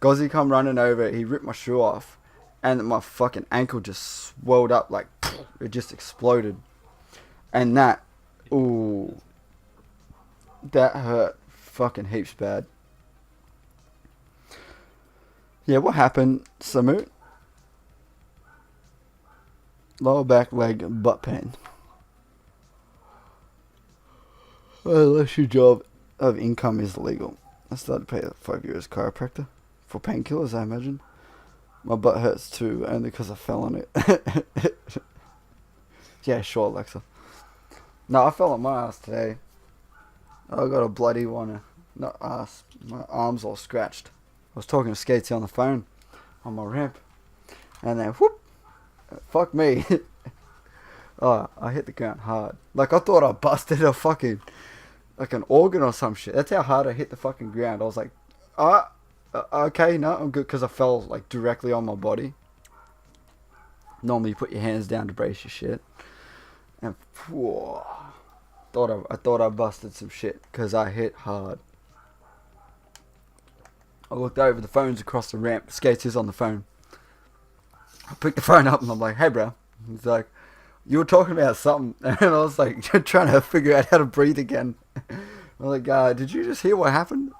Gozzy come running over, he ripped my shoe off, and my fucking ankle just swelled up like... It just exploded. And that... Ooh, that hurt fucking heaps bad. Yeah, what happened, Samut? Lower back, leg, butt pain. Unless your job of income is legal. I started to pay €5 chiropractor for painkillers, I imagine. My butt hurts too, only because I fell on it. Yeah, sure, Alexa. No, I fell on my ass today. I got a bloody one. Not ass. My arm's all scratched. I was talking to Skatesy on the phone on my ramp. And then, whoop. Fuck me. Oh, I hit the ground hard. Like, I thought I busted a fucking... Like an organ or some shit. That's how hard I hit the fucking ground. I was like, okay, no, I'm good. Because I fell, like, directly on my body. Normally you put your hands down to brace your shit. And whoa, I thought I busted some shit because I hit hard. I looked over, the phone's across the ramp. Skates is on the phone. I picked the phone up and I'm like, hey bro. He's like, you were talking about something. And I was like, trying to figure out how to breathe again. I'm like, did you just hear what happened?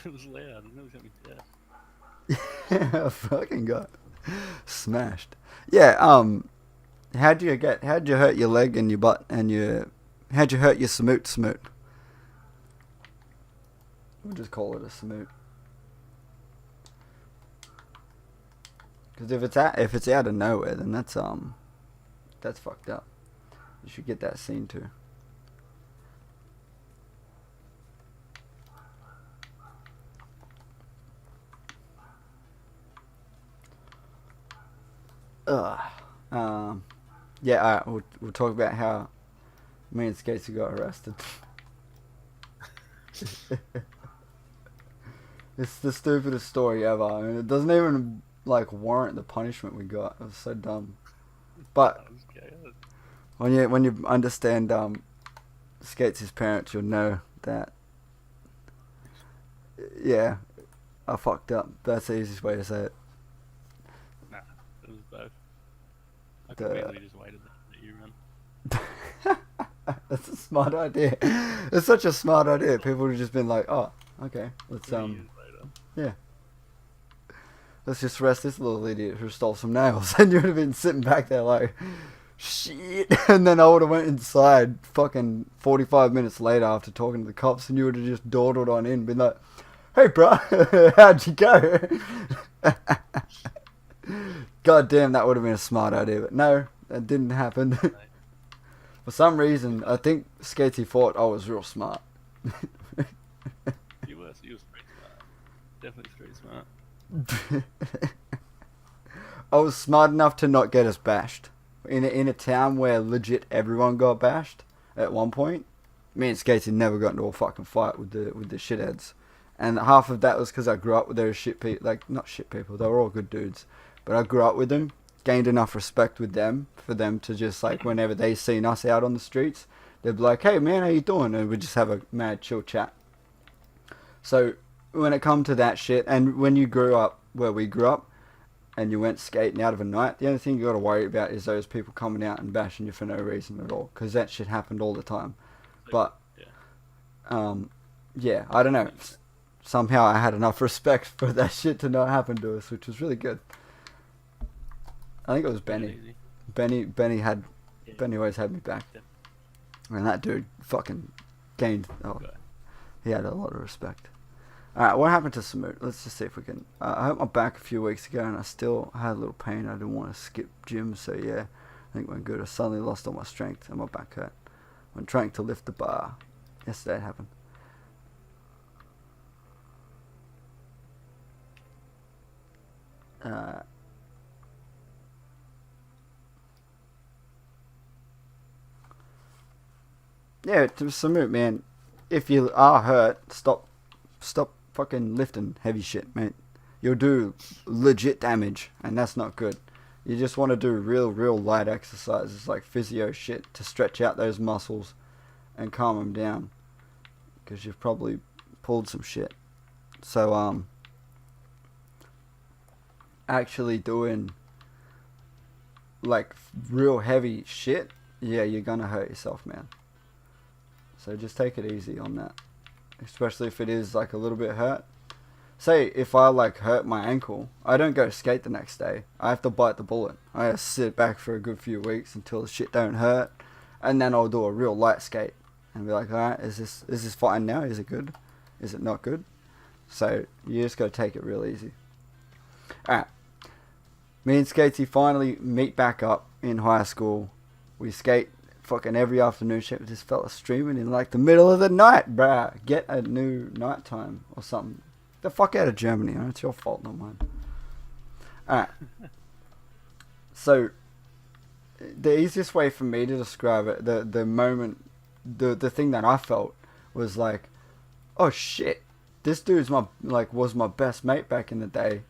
It was loud. It was dead. Yeah, I fucking got smashed. Yeah, how'd you hurt your leg and your butt and how'd you hurt your smoot? We'll just call it a smoot. Because if it's out of nowhere, then that's fucked up. You should get that seen too. Yeah, alright, we'll talk about how me and Skatesy got arrested. It's the stupidest story ever. I mean, it doesn't even like warrant the punishment we got. It was so dumb. But when you understand Skates' parents, you'll know that yeah, I fucked up. That's the easiest way to say it. Nah, it was both. I could easily just waited that you run. That's a smart idea. It's such a smart idea. People would have just been like, "Oh, okay, let's yeah, let's just arrest this little idiot who stole some nails." And you would have been sitting back there like, "Shit!" And then I would have went inside, fucking 45 minutes later after talking to the cops, and you would have just dawdled on in, and been like, "Hey, bro, how'd you go?" God damn, that would have been a smart idea, but no, that didn't happen. For some reason, I think Skatey thought I was real smart. You were street smart. Definitely street smart. I was smart enough to not get us bashed. In a town where legit everyone got bashed at one point, me and Skatey never got into a fucking fight with the shitheads. And half of that was because I grew up with those shit people, like, not shit people, they were all good dudes. But I grew up with them, gained enough respect with them for them to just, like, whenever they seen us out on the streets, they'd be like, "Hey man, how you doing?" And we'd just have a mad chill chat. So when it come to that shit, and when you grew up where we grew up, and you went skating out of a night, the only thing you got to worry about is those people coming out and bashing you for no reason at all, because that shit happened all the time. But yeah, I don't know. Somehow I had enough respect for that shit to not happen to us, which was really good. I think it was Benny. Benny always had me back. And that dude fucking gained. Oh, he had a lot of respect. Alright, what happened to Smoot? Let's just see if we can. I hurt my back a few weeks ago and I still had a little pain. I didn't want to skip gym, so yeah, I think went good. I suddenly lost all my strength and my back hurt when trying to lift the bar. Yesterday it happened. Yeah, to Smoot, man, if you are hurt, stop fucking lifting heavy shit, mate. You'll do legit damage, and that's not good. You just want to do real light exercises like physio shit to stretch out those muscles and calm them down, because you've probably pulled some shit. So actually doing like real heavy shit, yeah, you're gonna hurt yourself, man. So just take it easy on that, especially if it is like a little bit hurt. Say if I like hurt my ankle, I don't go skate the next day. I have to bite the bullet. I have to sit back for a good few weeks until the shit don't hurt, and then I'll do a real light skate and be like, alright, is this fine now? Is it good? Is it not good? So you just gotta take it real easy. Alright, me and Skatey finally meet back up in high school. We skate fucking every afternoon shit with this fella streaming in like the middle of the night, bruh. Get a new nighttime or something. The fuck out of Germany, huh? It's your fault, not mine. Alright. So, the easiest way for me to describe it, the moment, the thing that I felt was like, oh shit, this dude's was my best mate back in the day.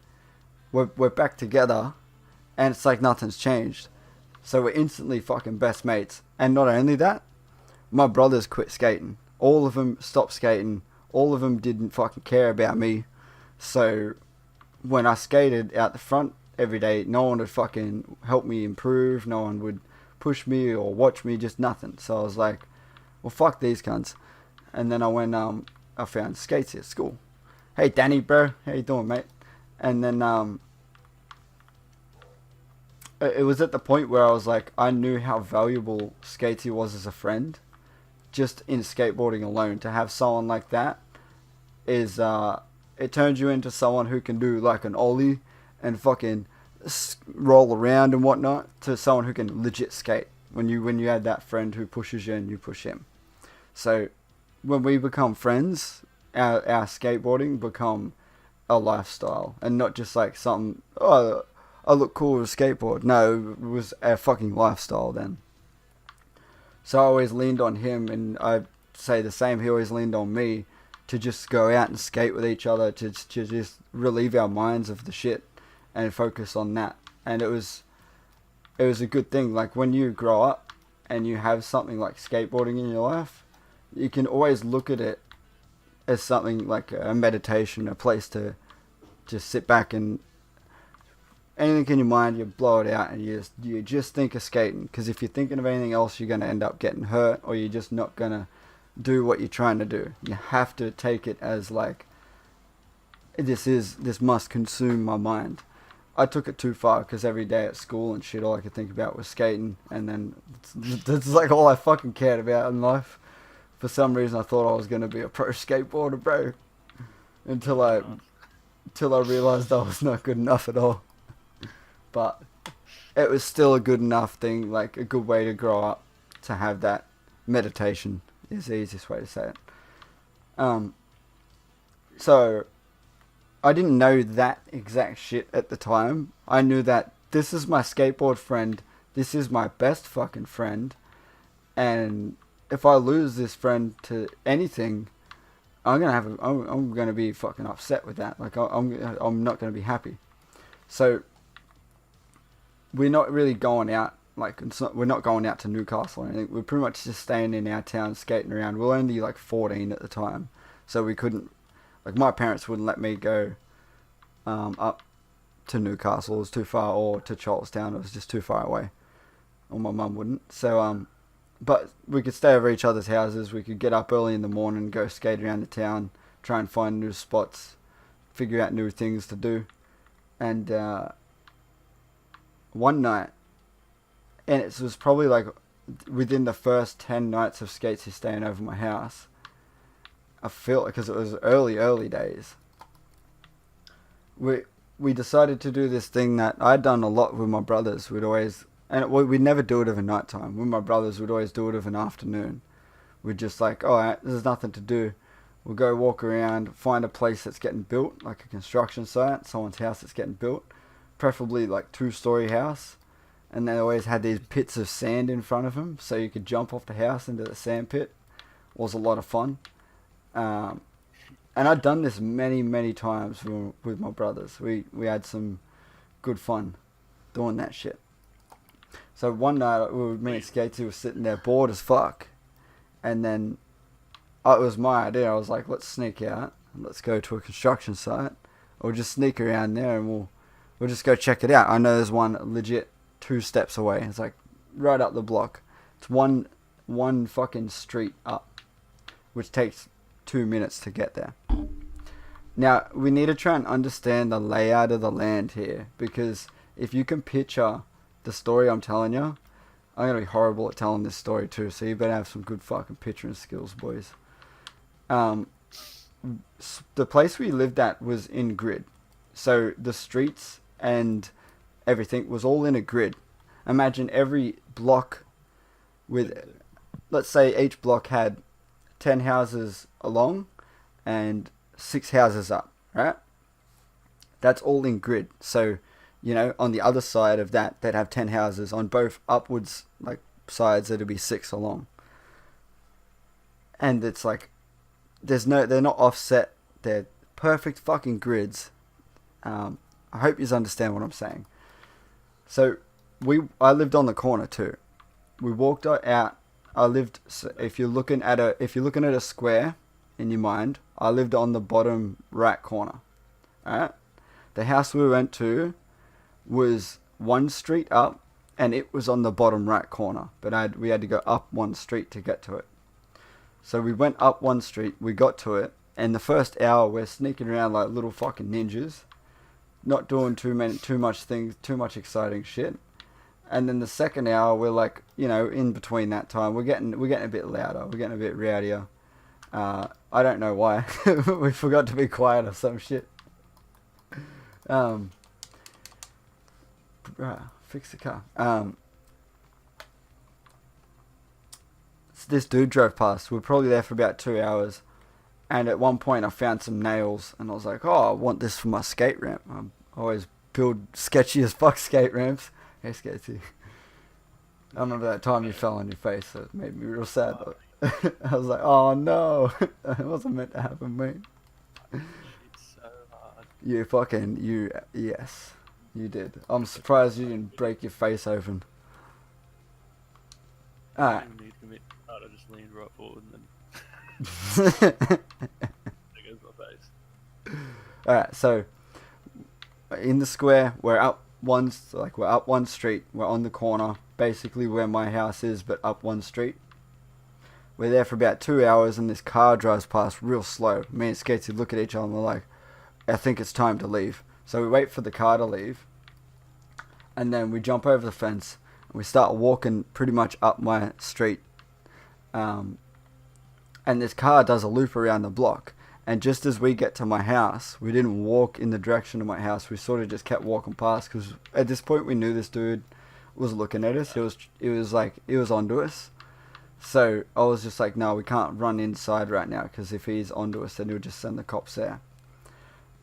We're back together, and it's like nothing's changed. So we're instantly fucking best mates. And not only that, my brothers quit skating. All of them stopped skating. All of them didn't fucking care about me. So when I skated out the front every day, no one would fucking help me improve. No one would push me or watch me, just nothing. So I was like, well, fuck these cunts. And then I went, I found skates at school. Hey, Danny, bro. How you doing, mate? And then, it was at the point where I was like, I knew how valuable Skatey was as a friend, just in skateboarding alone. To have someone like that is it turns you into someone who can do like an ollie and fucking roll around and whatnot, to someone who can legit skate. When you had that friend who pushes you and you push him. So when we become friends, our skateboarding become a lifestyle and not just like something. Oh, I look cool with a skateboard. No, it was a fucking lifestyle then. So I always leaned on him, and I say the same. He always leaned on me to just go out and skate with each other, to just relieve our minds of the shit and focus on that. And it was a good thing. Like when you grow up and you have something like skateboarding in your life, you can always look at it as something like a meditation, a place to just sit back and anything in your mind, you blow it out and you just think of skating. Because if you're thinking of anything else, you're going to end up getting hurt, or you're just not going to do what you're trying to do. You have to take it as like, this must consume my mind. I took it too far, because every day at school and shit, all I could think about was skating, and then that's like all I fucking cared about in life. For some reason, I thought I was going to be a pro skateboarder, bro, until I realized I was not good enough at all. But it was still a good enough thing, like a good way to grow up, to have that meditation is the easiest way to say it. So I didn't know that exact shit at the time. I knew that this is my skateboard friend, this is my best fucking friend, and if I lose this friend to anything, I'm gonna be fucking upset with that. Like I'm not gonna be happy. So we're not really going out. Like we're not going out to Newcastle or anything. We're pretty much just staying in our town, skating around. We were only like 14 at the time, so we couldn't. Like my parents wouldn't let me go up to Newcastle. It was too far, or to Charlestown. It was just too far away. Or my mum wouldn't. So but we could stay over each other's houses. We could get up early in the morning, go skate around the town, try and find new spots, figure out new things to do. And one night, and it was probably like within the first 10 nights of Skatesy staying over my house, I feel, because it was early days, we decided to do this thing that I'd done a lot with my brothers. We'd never do it of a night time. With my brothers, we'd always do it of an afternoon. We'd just like, alright, there's nothing to do. We'll go walk around, find a place that's getting built, like a construction site, someone's house that's getting built, preferably like 2-story house. And they always had these pits of sand in front of them, so you could jump off the house into the sand pit. It was a lot of fun. And I'd done this many times with my brothers. We had some good fun doing that shit. So one night, me and Skatesy were sitting there bored as fuck. And then it was my idea. I was like, let's sneak out. Let's go to a construction site. Or just sneak around there and we'll just go check it out. I know there's one legit 2 steps away. It's like right up the block. It's one fucking street up, which takes 2 minutes to get there. Now, we need to try and understand the layout of the land here, because if you can picture the story I'm telling you, I'm going to be horrible at telling this story too, so you better have some good fucking picturing skills, boys. The place we lived at was in grid. So the streets and everything was all in a grid. Imagine every block with, let's say each block had 10 houses along and 6 houses up, right? That's all in grid. So, you know, on the other side of that, they'd have 10 houses. On both upwards, like, sides, it'd be 6 along. And it's like, they're not offset. They're perfect fucking grids. I hope you understand what I'm saying. So, I lived on the corner too. We walked out. If you're looking at a square in your mind, I lived on the bottom right corner. Alright? The house we went to was 1 street up, and it was on the bottom right corner. But we had to go up 1 street to get to it. So we went up 1 street, we got to it, and the first hour we're sneaking around like little fucking ninjas, not doing too much exciting shit. And then the second hour we're like, you know, in between that time, we're getting a bit louder, we're getting a bit rowdier. I don't know why. We forgot to be quiet or some shit. Fix the car. So this dude drove past. We were probably there for about 2 hours. And at one point I found some nails. And I was like, oh, I want this for my skate ramp. I always build sketchy as fuck skate ramps. Hey, sketchy. I remember that time you fell on your face. So it made me real sad. I was like, oh no. It wasn't meant to happen, mate. It's so hard. Yes. You did. I'm surprised you didn't break your face open. I Alright. didn't even need to commit. I just leaned right forward and then there goes my face. Alright, so in the square, we're up one street. We're on the corner, basically where my house is, but up one street. We're there for about 2 hours, and this car drives past real slow. Me and Skatesy look at each other and we're like, I think it's time to leave. So we wait for the car to leave, and then we jump over the fence, and we start walking pretty much up my street. And this car does a loop around the block. And just as we get to my house, we didn't walk in the direction of my house. We sort of just kept walking past, because at this point we knew this dude was looking at us. He was onto us. So I was just like, no, we can't run inside right now, because if he's onto us, then he'll just send the cops there.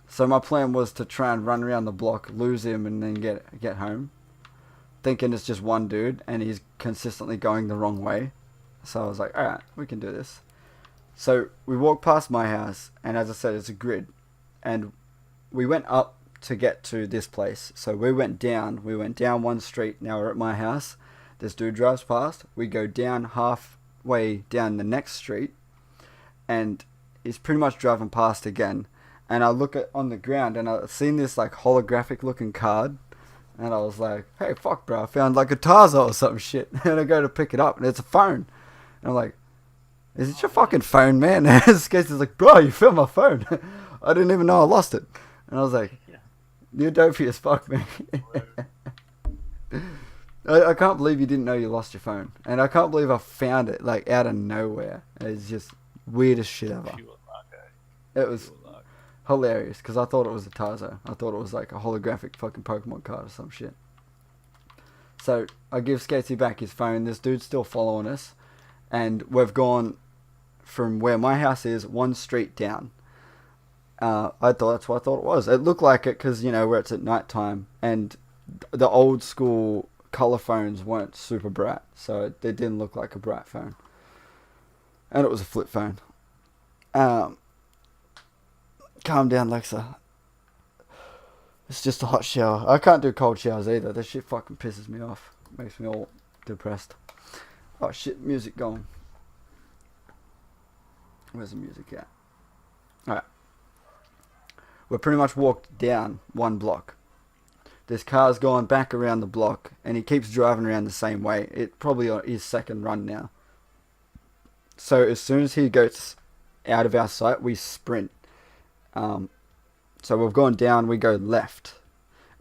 So my plan was to try and run around the block, lose him, and then get home, thinking it's just one dude, and he's consistently going the wrong way. So I was like, alright, we can do this. So we walked past my house, and as I said, it's a grid, and we went up to get to this place. So we went down one street. Now we're at my house. This dude drives past. We go down halfway down the next street, and he's pretty much driving past again. And I look on the ground, and I've seen this like holographic looking card, and I was like, hey, fuck, bro, I found like a Tarzan or some shit. And I go to pick it up, and it's a phone. And I'm like, is it your fucking phone, man? And this guy's like, bro, you found my phone. I didn't even know I lost it. And I was like, you're dopey as fuck, man. I can't believe you didn't know you lost your phone. And I can't believe I found it, like, out of nowhere. It's just weirdest shit ever. It was hilarious, because I thought it was a Tarzan. I thought it was like a holographic fucking Pokemon card or some shit. So I give Skatesy back his phone. This dude's still following us. And we've gone from where my house is one street down. That's what I thought it was. It looked like it because, where it's at night time. And the old school color phones weren't super bright. So it didn't look like a bright phone. And it was a flip phone. Calm down, Lexa. It's just a hot shower. I can't do cold showers either. This shit fucking pisses me off. Makes me all depressed. Oh shit, music going. Where's the music at? Alright. We're pretty much walked down one block. This car's going back around the block, and he keeps driving around the same way. It probably on his second run now. So as soon as he goes out of our sight, we sprint. So we've gone down, we go left.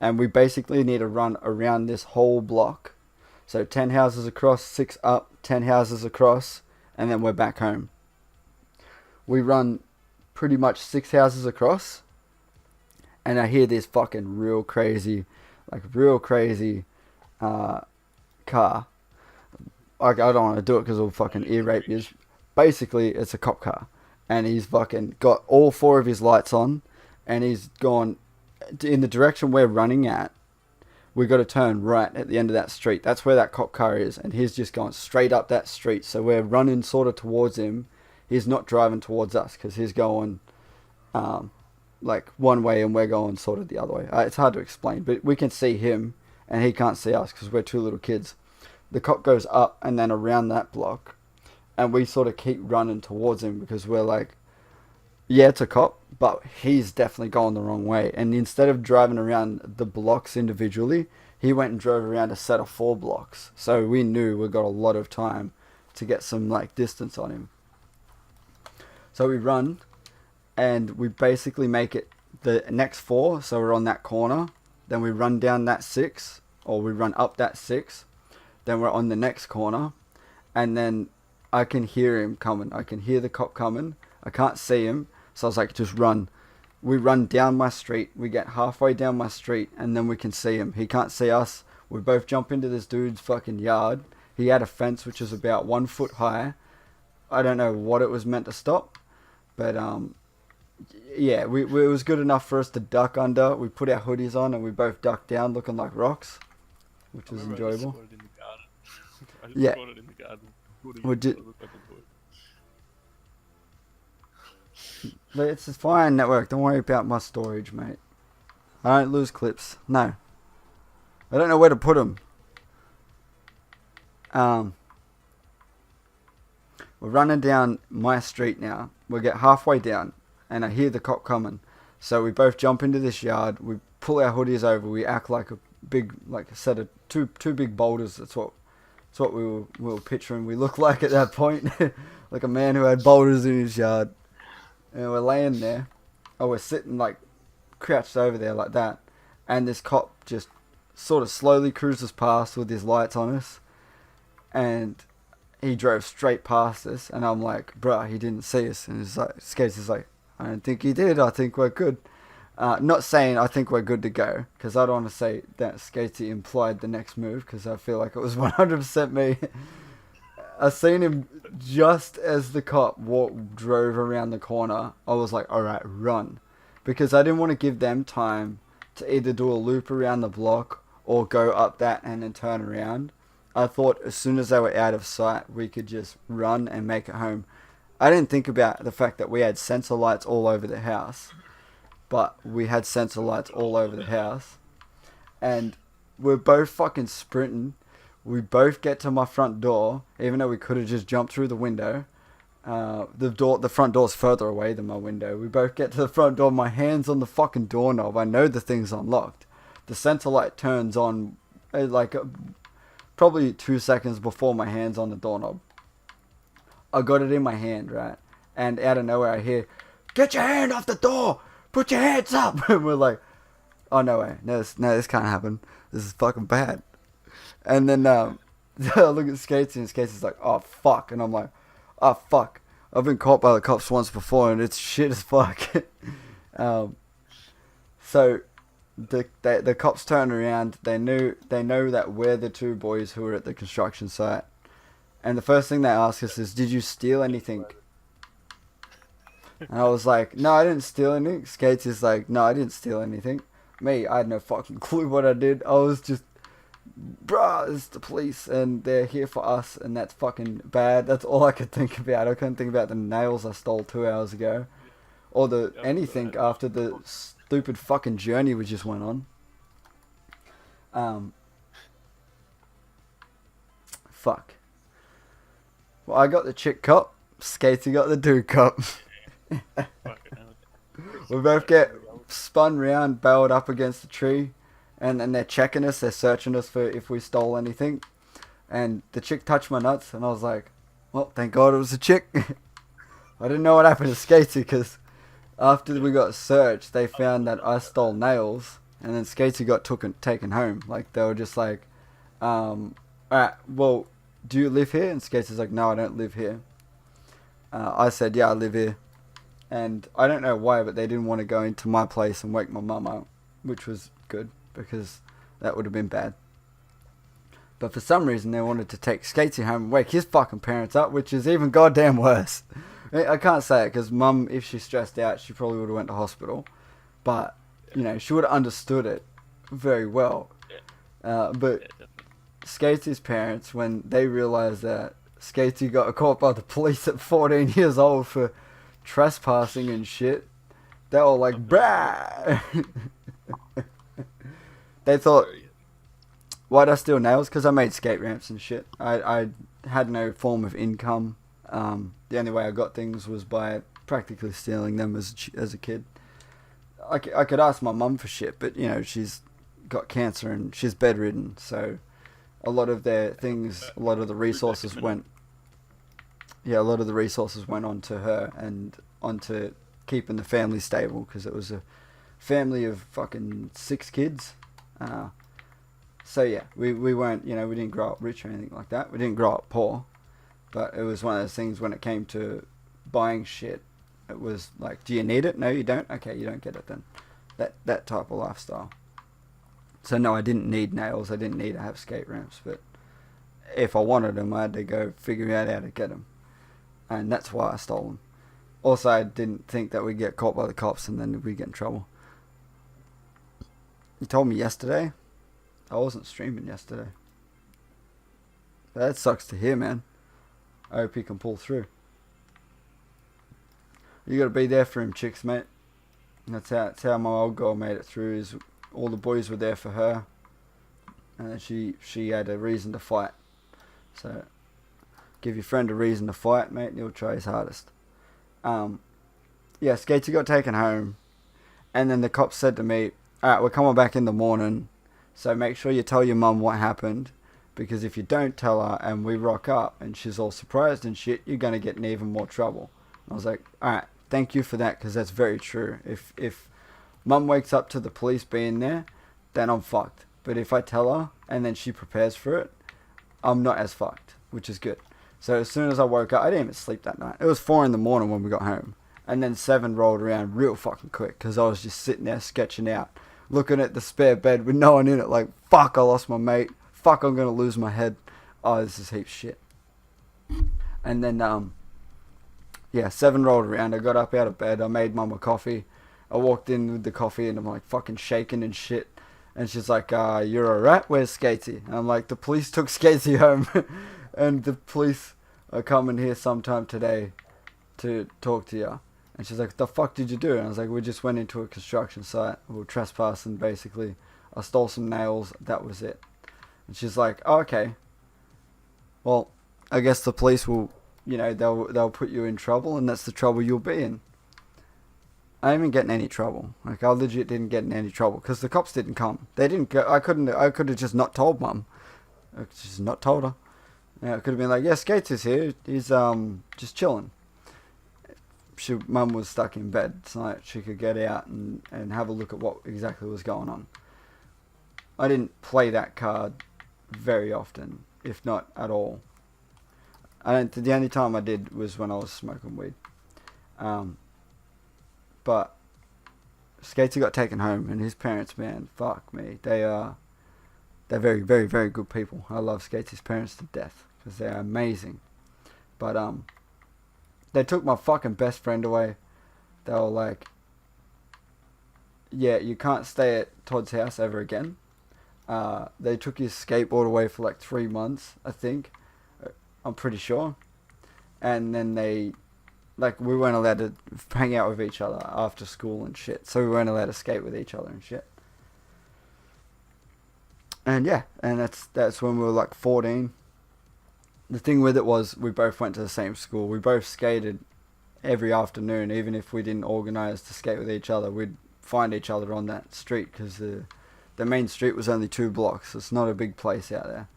And we basically need to run around this whole block. So 10 houses across, 6 up, 10 houses across, and then we're back home. We run pretty much 6 houses across, and I hear this fucking real crazy car. Like, I don't want to do it because it'll fucking ear rape you. Basically, it's a cop car, and he's fucking got all 4 of his lights on, and he's gone in the direction we're running at. We got to turn right at the end of that street. That's where that cop car is, and he's just going straight up that street. So we're running sort of towards him. He's not driving towards us because he's going like one way, and we're going sort of the other way. It's hard to explain, but we can see him, and he can't see us because we're 2 little kids. The cop goes up and then around that block, and we sort of keep running towards him because we're like, yeah, it's a cop, but he's definitely going the wrong way. And instead of driving around the blocks individually, he went and drove around a set of 4 blocks. So we knew we got a lot of time to get some like distance on him. So we run, and we basically make it the next 4. So we're on that corner. Then we run down that 6, or we run up that 6. Then we're on the next corner, and then I can hear him coming. I can hear the cop coming. I can't see him. So I was like, just run. We run down my street. We get halfway down my street, and then we can see him. He can't see us. We both jump into this dude's fucking yard. He had a fence which was about 1 foot high. I don't know what it was meant to stop, but yeah, it was good enough for us to duck under. We put our hoodies on and we both ducked down, looking like rocks, which was enjoyable. I just in the garden. I just Yeah. spotted in the garden. Would you- I looked like a boy. But it's a fine network. Don't worry about my storage, mate. I don't lose clips. No. I don't know where to put them. We're running down my street now. We get halfway down, and I hear the cop coming. So we both jump into this yard. We pull our hoodies over. We act like a set of two big boulders. That's what we were picturing. We look like at that point, like a man who had boulders in his yard. And we're laying there. Oh, we're sitting like crouched over there like that. And this cop just sort of slowly cruises past with his lights on us. And he drove straight past us. And I'm like, bruh, he didn't see us. And he's like, Skates is like, I don't think he did. I think we're good. Not saying I think we're good to go. Because I don't want to say that Skatey implied the next move. Because I feel like it was 100% me. I seen him just as the cop drove around the corner. I was like, alright, run. Because I didn't want to give them time to either do a loop around the block or go up that and then turn around. I thought as soon as they were out of sight, we could just run and make it home. I didn't think about the fact that we had sensor lights all over the house. But we had sensor lights all over the house. And we're both fucking sprinting. We both get to my front door, even though we could have just jumped through the window. The front door's further away than my window. We both get to the front door. My hand's on the fucking doorknob. I know the thing's unlocked. The sensor light turns on probably 2 seconds before my hand's on the doorknob. I got it in my hand, right? And out of nowhere I hear, "Get your hand off the door! Put your hands up!" And we're like, oh, no way. No, this can't happen. This is fucking bad. And then I look at Skatesy, and Skatesy's like, oh, fuck. And I'm like, oh, fuck. I've been caught by the cops once before, and it's shit as fuck. So the cops turn around. They know that we're the two boys who were at the construction site. And the first thing they ask us is, did you steal anything? And I was like, no, I didn't steal anything. Skatesy's like, no, I didn't steal anything. Me, I had no fucking clue what I did. I was just, bruh, it's the police and they're here for us and that's fucking bad. That's all I could think about. I couldn't think about the nails I stole 2 hours ago. Or anything after the stupid fucking journey we just went on. Fuck. Well, I got the chick cop. Skatey got the dude cop. We both get spun round, bailed up against the tree, and then they're checking us, they're searching us for if we stole anything. And the chick touched my nuts, and I was like, well, thank God it was a chick. I didn't know what happened to Skatey, because after we got searched, they found that I stole nails, and then Skatey got taken home. Like, they were just like, alright, well, do you live here? And Skatey's like, no, I don't live here. I said, yeah, I live here. And I don't know why, but they didn't want to go into my place and wake my mum up, which was good, because that would have been bad. But for some reason, they wanted to take Skatey home and wake his fucking parents up, which is even goddamn worse. I can't say it, because mum, if she's stressed out, she probably would have went to hospital. But, you know, she would have understood it very well. But Skatey's parents, when they realised that Skatey got caught by the police at 14 years old for trespassing and shit, they were like, brah. They thought, why'd I steal nails? Because I made skate ramps and shit. I had no form of income. The only way I got things was by practically stealing them as a kid. I could ask my mum for shit, but, you know, she's got cancer and she's bedridden, so a lot of their things, a lot of the resources went onto her and onto keeping the family stable, because it was a family of fucking 6 kids. So yeah, we weren't, you know, we didn't grow up rich or anything like that. We didn't grow up poor. But it was one of those things when it came to buying shit. It was like, do you need it? No, you don't. Okay, you don't get it then. That type of lifestyle. So no, I didn't need nails. I didn't need to have skate ramps. But if I wanted them, I had to go figure out how to get them, and that's why I stole them. Also, I didn't think that we'd get caught by the cops and then we'd get in trouble. You told me yesterday. I wasn't streaming yesterday. That sucks to hear, man. I hope he can pull through. You gotta be there for him, chicks, mate. That's how my old girl made it through. Is all the boys were there for her, and then she had a reason to fight. So, give your friend a reason to fight, mate, and he'll try his hardest. Yeah, Skatey got taken home, and then the cops said to me, "Alright, we're coming back in the morning, so make sure you tell your mum what happened, because if you don't tell her and we rock up and she's all surprised and shit, you're gonna get in even more trouble." I was like, "Alright, thank you for that, because that's very true. If mum wakes up to the police being there, then I'm fucked. But if I tell her and then she prepares for it, I'm not as fucked," which is good. So as soon as I woke up, I didn't even sleep that night. It was 4 in the morning when we got home. And then 7 rolled around real fucking quick, because I was just sitting there sketching out, looking at the spare bed with no one in it, like, fuck, I lost my mate. Fuck, I'm going to lose my head. Oh, this is heaps shit. And then, yeah, 7 rolled around. I got up out of bed. I made mum a coffee. I walked in with the coffee and I'm like fucking shaking and shit. And she's like, "You're alright? Where's Skatey?" And I'm like, "The police took Skatey home." And the police are coming here sometime today to talk to you. And she's like, "What the fuck did you do?" And I was like, "We just went into a construction site. We were trespassing, basically. I stole some nails. That was it." And she's like, "Oh, okay. Well, I guess the police will, they'll put you in trouble, and that's the trouble you'll be in." I didn't even get in any trouble. Like, I legit didn't get in any trouble, because the cops didn't come. They didn't go. I could have just not told mum. I just not told her. Yeah, it could have been like, "Yeah, Skates is here. He's just chilling." Mum was stuck in bed, so she could get out and have a look at what exactly was going on. I didn't play that card very often, if not at all. The only time I did was when I was smoking weed. But Skater got taken home, and his parents, man, fuck me, they're very, very, very good people. I love Skater's parents to death, because they're amazing. But they took my fucking best friend away. They were like, "Yeah, you can't stay at Todd's house ever again." They took his skateboard away for like 3 months, I think. I'm pretty sure. And then we weren't allowed to hang out with each other after school and shit. So we weren't allowed to skate with each other and shit. And yeah, and that's when we were like 14. The thing with it was, we both went to the same school. We both skated every afternoon, even if we didn't organise to skate with each other. We'd find each other on that street, because the main street was only 2 blocks. It's not a big place out there.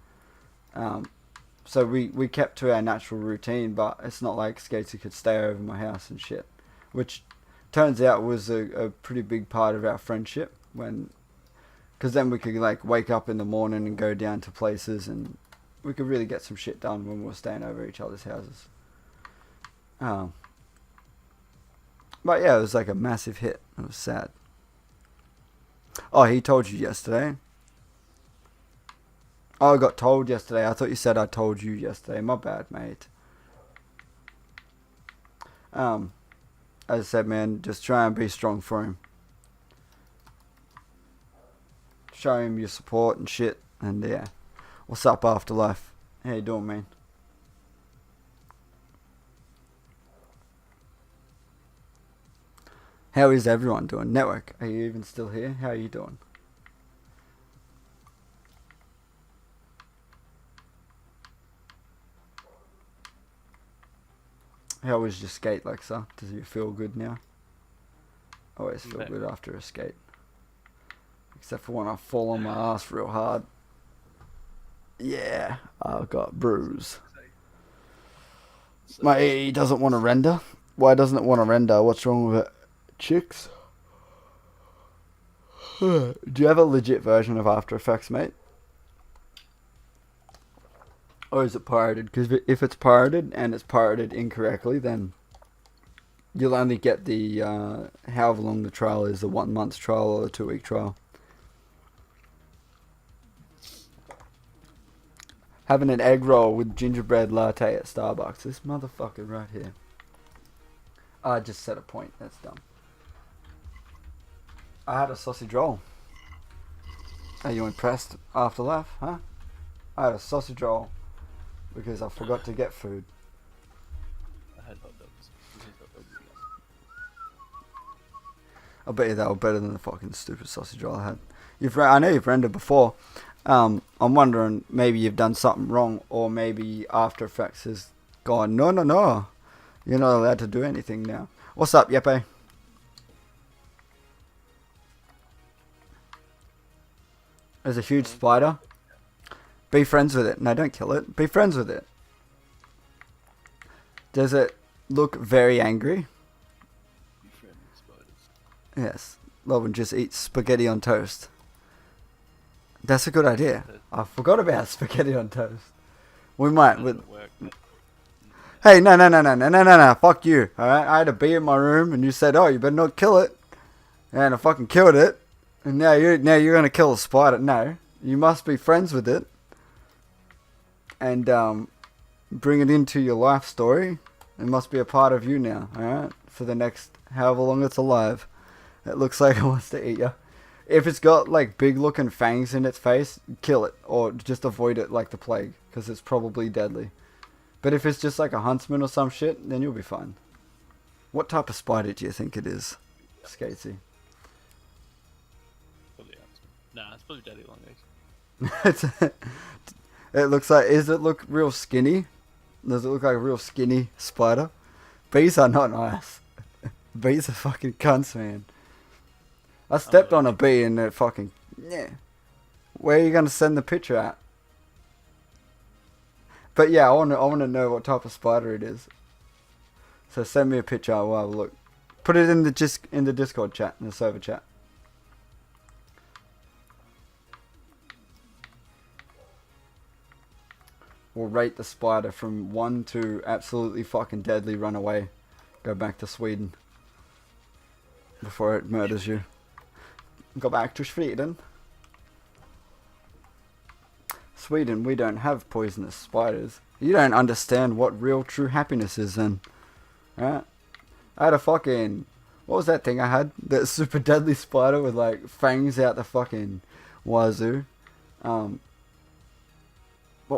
So we kept to our natural routine, but it's not like Skatey could stay over my house and shit. Which turns out was a pretty big part of our friendship, because then we could like wake up in the morning and go down to places, and we could really get some shit done when we were staying over each other's houses. But yeah, it was like a massive hit. It was sad. Oh, he told you yesterday? Oh, I got told yesterday. I thought you said I told you yesterday. My bad, mate. As I said, man, just try and be strong for him. Show him your support and shit. And yeah. What's up, Afterlife? How you doing, man? How is everyone doing? Network, are you even still here? How are you doing? How was your skate, Lexa? Does you feel good now? I always feel good after a skate. Except for when I fall on my ass real hard. Yeah, I've got bruise. My AE doesn't want to render. Why doesn't it want to render? What's wrong with it? Chicks? Do you have a legit version of After Effects, mate? Or is it pirated? Because if it's pirated and it's pirated incorrectly, then you'll only get the however long the trial is, the 1 month trial or the 2 week trial. Having an egg roll with gingerbread latte at Starbucks. This motherfucker right here. I just set a point. That's dumb. I had a sausage roll. Are you impressed, Afterlife? Huh? I had a sausage roll because I forgot to get food. I had hot dogs. You had hot dogs again. I bet you they were better than the fucking stupid sausage roll I had. I know you've rendered before. I'm wondering, maybe you've done something wrong, or maybe After Effects has gone, no, you're not allowed to do anything now. What's up, Yeppe? There's a huge spider. Be friends with it. No, don't kill it. Be friends with it. Does it look very angry? Be friends with spiders. Yes. Lovin just eats spaghetti on toast. That's a good idea. I forgot about spaghetti on toast. We might. Hey, no. Fuck you. Alright? I had a bee in my room and you said, oh, you better not kill it. And I fucking killed it. And now you're gonna kill a spider. No. You must be friends with it. And bring it into your life story. It must be a part of you now. Alright? For the next however long it's alive. It looks like it wants to eat you. If it's got like big looking fangs in its face, kill it. Or just avoid it like the plague. Because it's probably deadly. But if it's just like a huntsman or some shit, then you'll be fine. What type of spider do you think it is, Skatesy? Probably huntsman. Nah, it's probably daddy long legs. It looks like, does it look real skinny? Does it look like a real skinny spider? Bees are not nice. Bees are fucking cunts, man. I stepped on a bee and it fucking, yeah. Where are you going to send the picture at? But yeah, I want to know what type of spider it is. So send me a picture, I'll have a look. Put it in the Discord chat, in the server chat. We'll rate the spider from 1 to absolutely fucking deadly, run away. Go back to Sweden. Before it murders you. Go back to Sweden. Sweden, we don't have poisonous spiders. You don't understand what real true happiness is then. Right? I had a fucking... What was that thing I had? That super deadly spider with like fangs out the fucking wazoo. What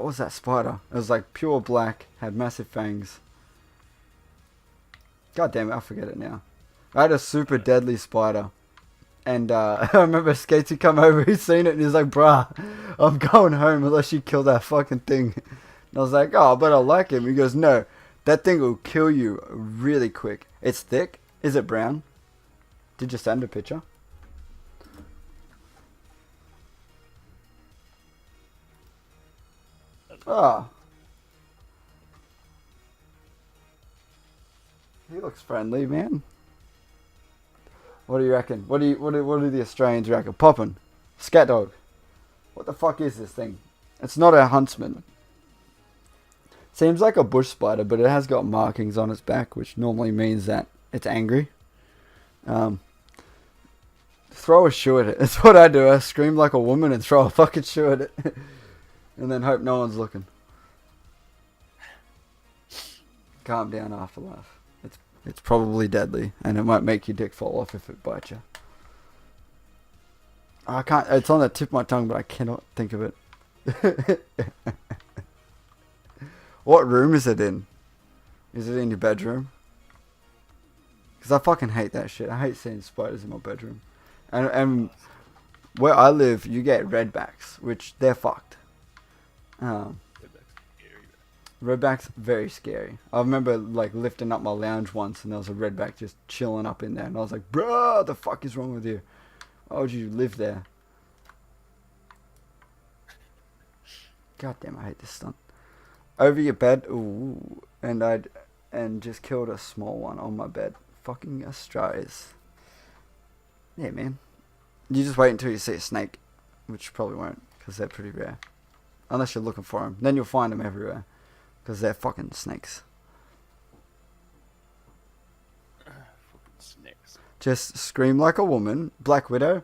was that spider? It was like pure black, had massive fangs. God damn it, I forget it now. I had a super deadly spider. And I remember Skatesy come over, he's seen it, and he's like, bruh, I'm going home unless you kill that fucking thing. And I was like, oh, but I like him. He goes, no, that thing will kill you really quick. It's thick. Is it brown? Did you send a picture? Ah. He looks friendly, man. What do you reckon? What do the Australians reckon? Poppin'. Scat dog. What the fuck is this thing? It's not a huntsman. Seems like a bush spider, but it has got markings on its back, which normally means that it's angry. Throw a shoe at it. That's what I do. I scream like a woman and throw a fucking shoe at it. And then hope no one's looking. Calm down, Afterlife. It's probably deadly, and it might make your dick fall off if it bites you. I can't. It's on the tip of my tongue, but I cannot think of it. What room is it in? Is it in your bedroom? Because I fucking hate that shit. I hate seeing spiders in my bedroom. And where I live, you get redbacks, which they're fucked. Redback's very scary. I remember like lifting up my lounge once and there was a redback just chilling up in there. And I was like, bro, what the fuck is wrong with you? Why would you live there? God damn, I hate this stunt. Over your bed, ooh. And just killed a small one on my bed. Fucking Australians. Yeah, man. You just wait until you see a snake. Which you probably won't, because they're pretty rare. Unless you're looking for them. Then you'll find them everywhere. Because they're fucking snakes. Fucking snakes. Just scream like a woman. Black Widow.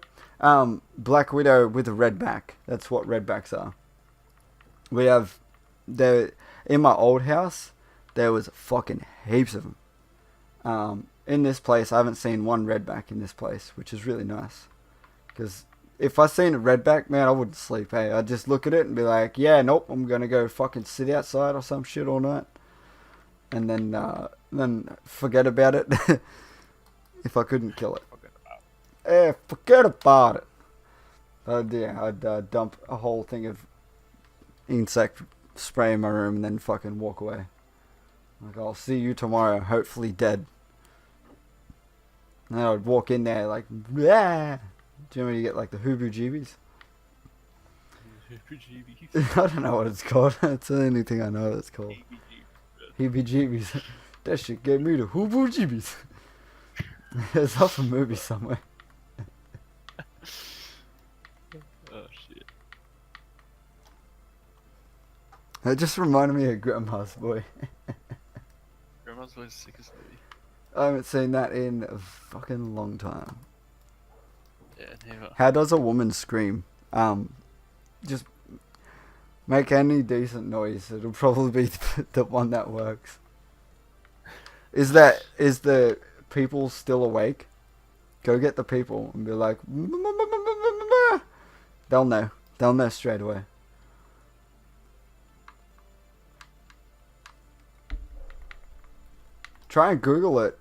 Black Widow with a red back. That's what redbacks are. We have... In my old house, there was fucking heaps of them. In this place, I haven't seen one redback in this place, which is really nice. Because if I seen a redback, man, I wouldn't sleep, hey. I'd just look at it and be like, yeah, nope, I'm going to go fucking sit outside or some shit all night. And then forget about it if I couldn't kill it. Forget about it. I'd dump a whole thing of insect spray in my room and then fucking walk away. Like, I'll see you tomorrow, hopefully dead. And then I'd walk in there like, yeah. Do you know when you get like the hoobu-jeebies? I don't know what it's called. It's the only thing I know it's called. Heebie-jeebies. That shit gave me the hoobu-jeebies. It's off a movie somewhere. Oh shit. It just reminded me of Grandma's Boy. Grandma's Boy's the sickest movie. I haven't seen that in a fucking long time. Yeah, never. How does a woman scream? Just make any decent noise. It'll probably be the one that works. Is the people still awake? Go get the people and be like, they'll know. They'll know straight away. Try and Google it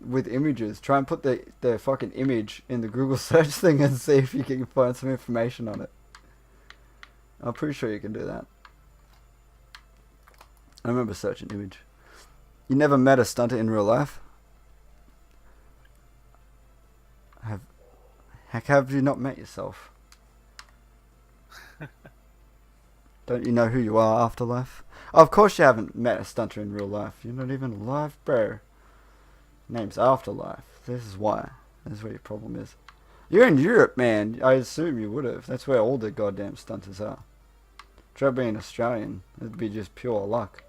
with images. Try and put the fucking image in the Google search thing and see if you can find some information on it. I'm pretty sure you can do that. I remember searching image. You never met a stunter in real life? Heck, have you not met yourself? Don't you know who you are after life? Oh, of course you haven't met a stunter in real life. You're not even alive, bro. Name's Afterlife. This is why. This is where your problem is. You're in Europe, man. I assume you would have. That's where all the goddamn stunters are. Try being Australian. It'd be just pure luck.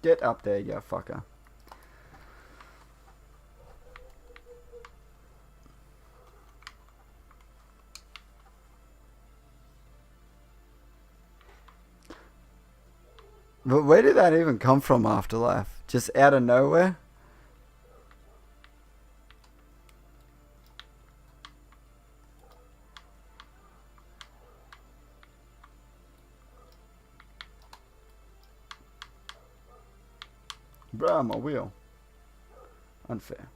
Get up there, you fucker. But where did that even come from, Afterlife? Just out of nowhere? Bruh, my wheel. Unfair.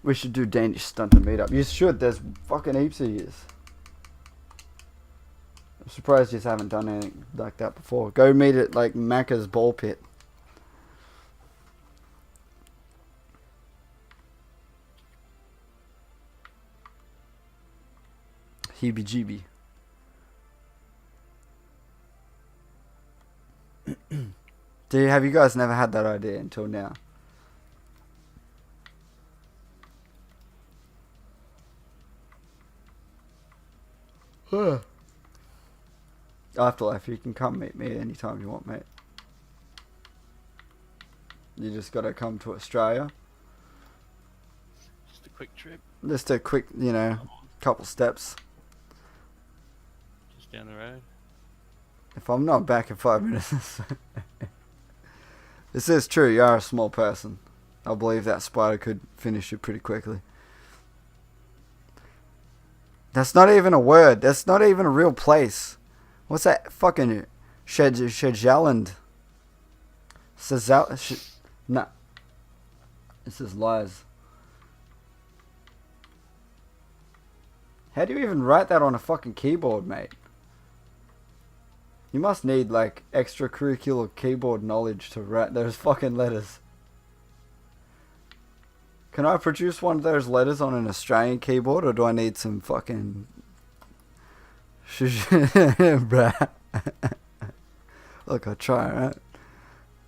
We should do Danish stunter meetup. You should, there's fucking heaps of years. I'm surprised you just haven't done anything like that before. Go meet at like Macca's ball pit. Heebie-jeebie. Have you guys never had that idea until now? Afterlife, you can come meet me anytime you want, mate. You just gotta come to Australia. Just a quick trip. Just a quick, you know, couple steps. Just down the road. If I'm not back in 5 minutes. This is true, you are a small person. I believe that spider could finish you pretty quickly. That's not even a word. That's not even a real place. What's that fucking Shetland? Nah. This is lies. How do you even write that on a fucking keyboard, mate? You must need like extracurricular keyboard knowledge to write those fucking letters. Can I produce one of those letters on an Australian keyboard, or do I need some fucking... Bruh. Look, I try, right?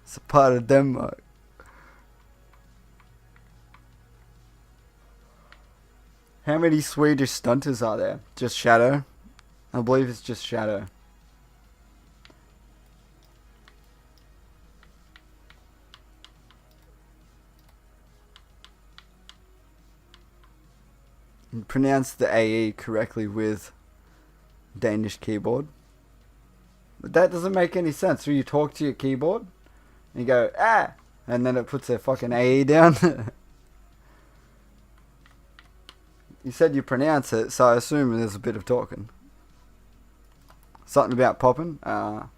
It's a part of Denmark. How many Swedish stunters are there? Just Shadow? I believe it's just Shadow. Pronounce the AE correctly with Danish keyboard. But that doesn't make any sense. So you talk to your keyboard and you go, ah! And then it puts a fucking AE down. You said you pronounce it, so I assume there's a bit of talking. Something about Poppin. Man,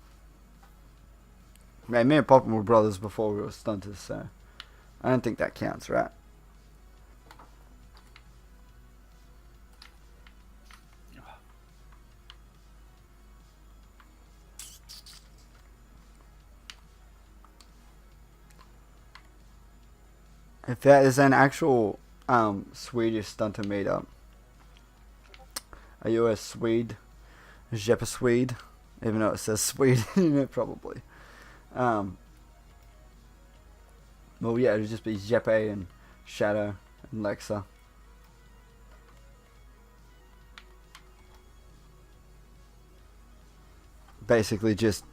me and Poppin were brothers before we were stunters, so I don't think that counts, right? If that is an actual Swedish stunter meetup, are you a Swede? Jeppe Swede? Even though it says Swede in it, probably. Well, yeah, it would just be Jeppe and Shadow and Lexa. Basically just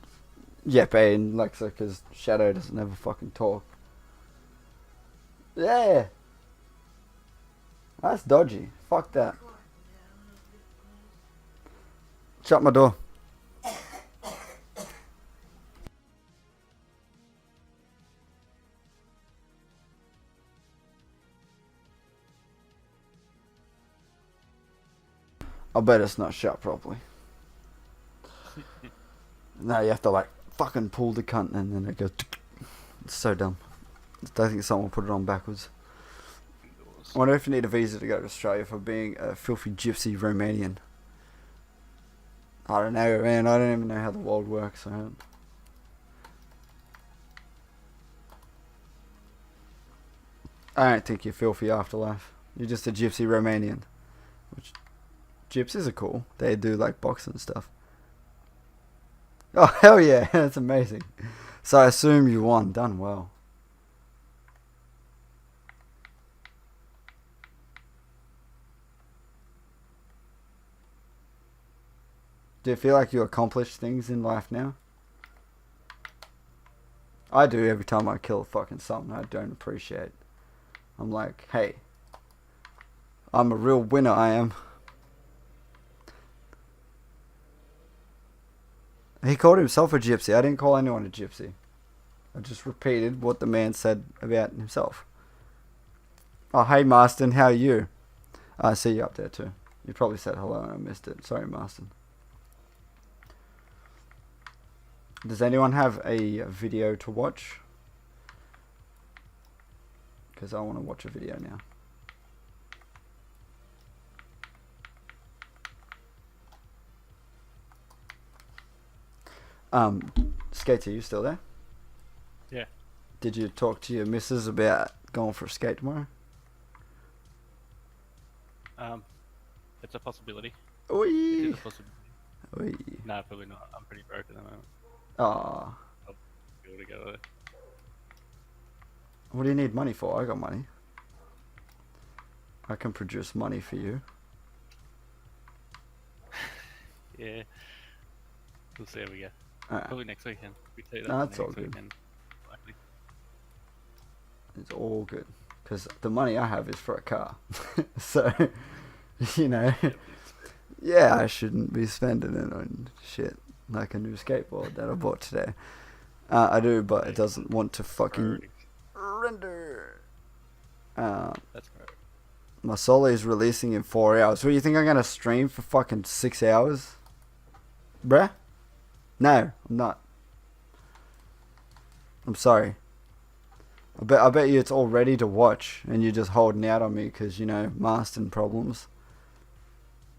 Jeppe and Lexa, because Shadow doesn't ever fucking talk. Yeah! That's dodgy. Fuck that. Shut my door. I bet it's not shut properly. No, you have to like fucking pull the cunt and then it goes. It's so dumb. I think someone put it on backwards. I wonder if you need a visa to go to Australia for being a filthy gypsy Romanian. I don't know, man. I don't even know how the world works. I don't think you're filthy afterlife. You're just a gypsy Romanian. Which gypsies are cool. They do like boxing and stuff. Oh hell yeah, that's amazing. So I assume you won. Done well. Do you feel like you accomplish things in life now? I do every time I kill fucking something I don't appreciate. I'm like, hey, I'm a real winner, I am. He called himself a gypsy. I didn't call anyone a gypsy. I just repeated what the man said about himself. Oh, hey, Marston, how are you? I see you up there too. You probably said hello and I missed it. Sorry, Marston. Does anyone have a video to watch? Because I want to watch a video now. Skater, you still there? Yeah. Did you talk to your missus about going for a skate tomorrow? It's a possibility. Oi! It is a possibility. Oi. No, probably not. I'm pretty broke at the moment. Aw. I'll be able to go there. What do you need money for? I got money. I can produce money for you. Yeah. We'll see how we go. Alright. Probably next weekend. We take that No, that's next all good. weekend. Likely. It's all good. Because the money I have is for a car. So, you know. Yeah, I shouldn't be spending it on shit. Like a new skateboard that I bought today. I do, but it doesn't want to fucking render. That's correct. My solo is releasing in 4 hours. What, do you think I'm gonna stream for fucking 6 hours? Bruh? No, I'm not. I'm sorry. I bet you it's all ready to watch and you're just holding out on me because, you know, Marston problems.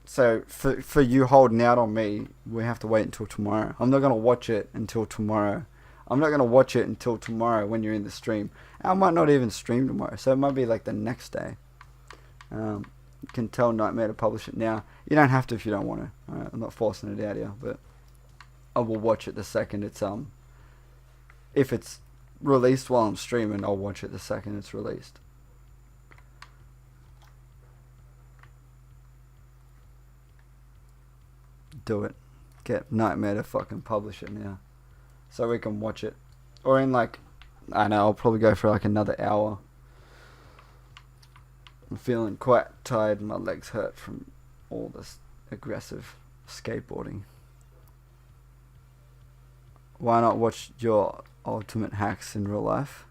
So, for you holding out on me, we have to wait until tomorrow. I'm not going to watch it until tomorrow. I'm not going to watch it until tomorrow when you're in the stream. I might not even stream tomorrow, so it might be like the next day. You can tell Nightmare to publish it now. You don't have to if you don't want to. I'm not forcing it out here, but I will watch it the second it's if it's released while I'm streaming, I'll watch it the second it's released. Do it. Get Nightmare to fucking publish it now, so we can watch it. Or in like, I don't know, I'll probably go for like another hour. I'm feeling quite tired. My legs hurt from all this aggressive skateboarding. Why not watch your ultimate hacks in real life?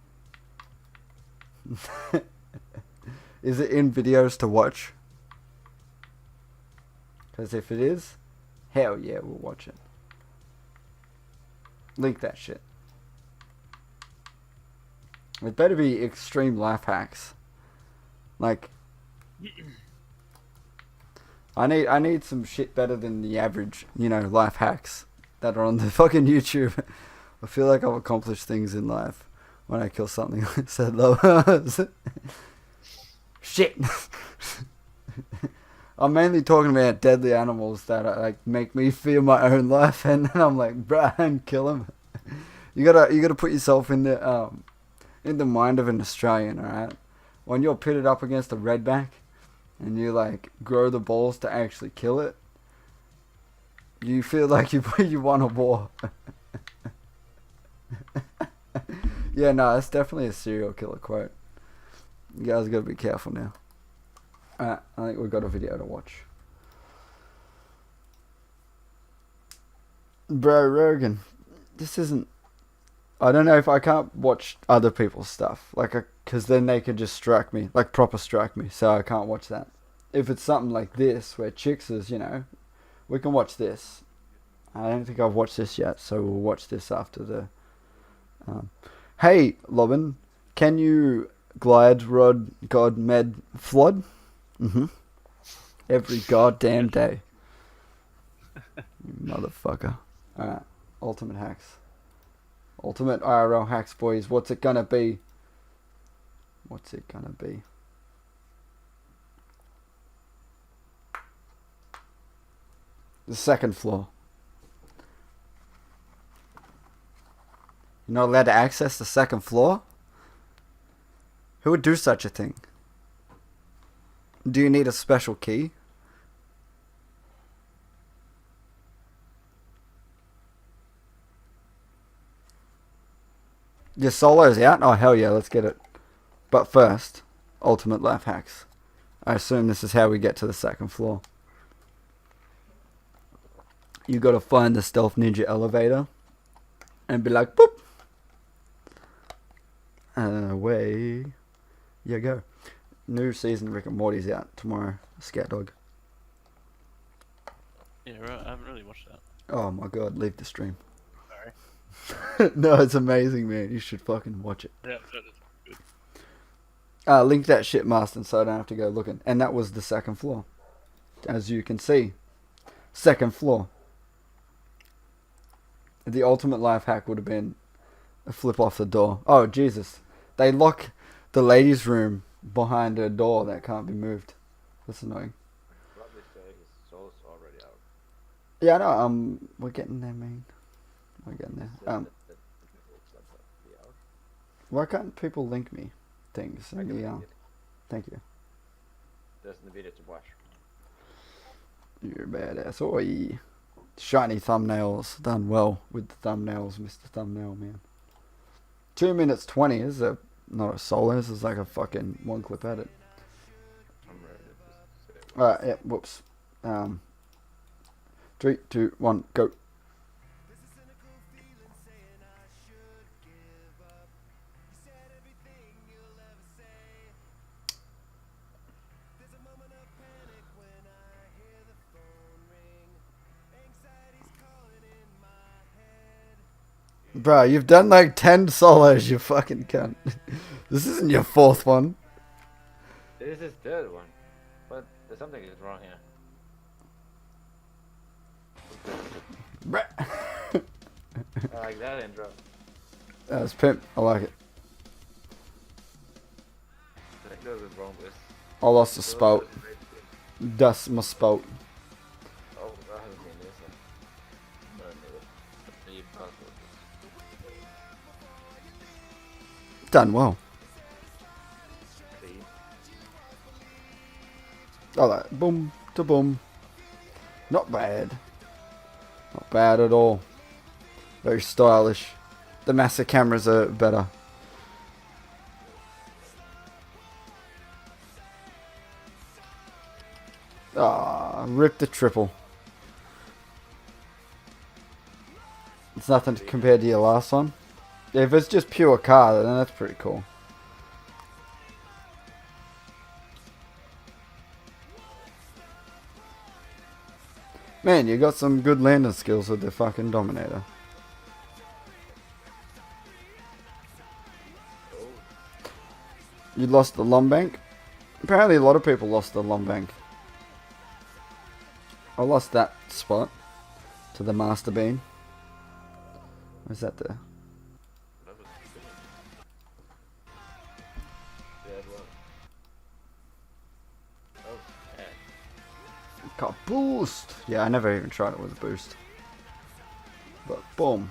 Is it in videos to watch? Because if it is, hell yeah, we'll watch it. Link that shit. It better be extreme life hacks. Like, I need some shit better than the average, life hacks that are on the fucking YouTube. I feel like I've accomplished things in life when I kill something like said lovers. Shit. I'm mainly talking about deadly animals that like make me feel my own life, and then I'm like, bruh, and kill them. You gotta put yourself in the mind of an Australian, alright? When you're pitted up against a redback, and you like grow the balls to actually kill it, you feel like you won a war. Yeah, no, that's definitely a serial killer quote. You guys gotta be careful now. Alright, I think we've got a video to watch. Bro, Rogan, this isn't... I don't know if I can't watch other people's stuff. Because then they could just strike me. Like, proper strike me. So I can't watch that. If it's something like this, where chicks is, we can watch this. I don't think I've watched this yet, so we'll watch this after the... Hey, Lobin, can you glide rod god med flood? Every goddamn day. You motherfucker. Alright, ultimate hacks. Ultimate IRL hacks, boys. What's it gonna be? What's it gonna be? The second floor. You're not allowed to access the second floor? Who would do such a thing? Do you need a special key? Your solo's out? Oh, hell yeah, let's get it. But first, ultimate life hacks. I assume this is how we get to the second floor. You gotta find the stealth ninja elevator and be like, boop! And away you go. New season Rick and Morty's out tomorrow. Scat Dog. Yeah, right. I haven't really watched that. Oh my god, leave the stream. Sorry. No, it's amazing, man. You should fucking watch it. Yeah, it's good. Link that shit, Marston, so I don't have to go looking. And that was the second floor. As you can see. Second floor. The ultimate life hack would have been a flip off the door. Oh, Jesus. They lock the ladies' room behind a door that can't be moved. That's annoying. Probably say his soul's already out. Yeah, no, we're getting there, man. We're getting there. Why can't people link me things? Thank you. There's the video to watch. You're a badass. Oi. Shiny thumbnails. Done well with the thumbnails, Mr. Thumbnail Man. 2 minutes 20 is not a solo. This is like a fucking one clip edit. I'm ready to say it. Alright, yeah, whoops. 3, 2, 1, go. Bro, you've done like 10 solos, you fucking cunt. This isn't your fourth one. This is the third one. But there's something is wrong here. Bruh. I like that intro. That's pimp. I like it. I think there's wrong with. I lost a spout. That's my spout. Oh, I haven't seen this. But I need password. Done well. Clean. I like boom to boom. Not bad. Not bad at all. Very stylish. The master cameras are better. Ah, rip the triple. It's nothing compared to your last one. If it's just pure car, then that's pretty cool. Man, you got some good landing skills with the fucking Dominator. You lost the long bank? Apparently a lot of people lost the long bank. I lost that spot to the master beam. Where's that there? That was good. Dead one. Oh, man. Got boost! Yeah, I never even tried it with a boost. But boom.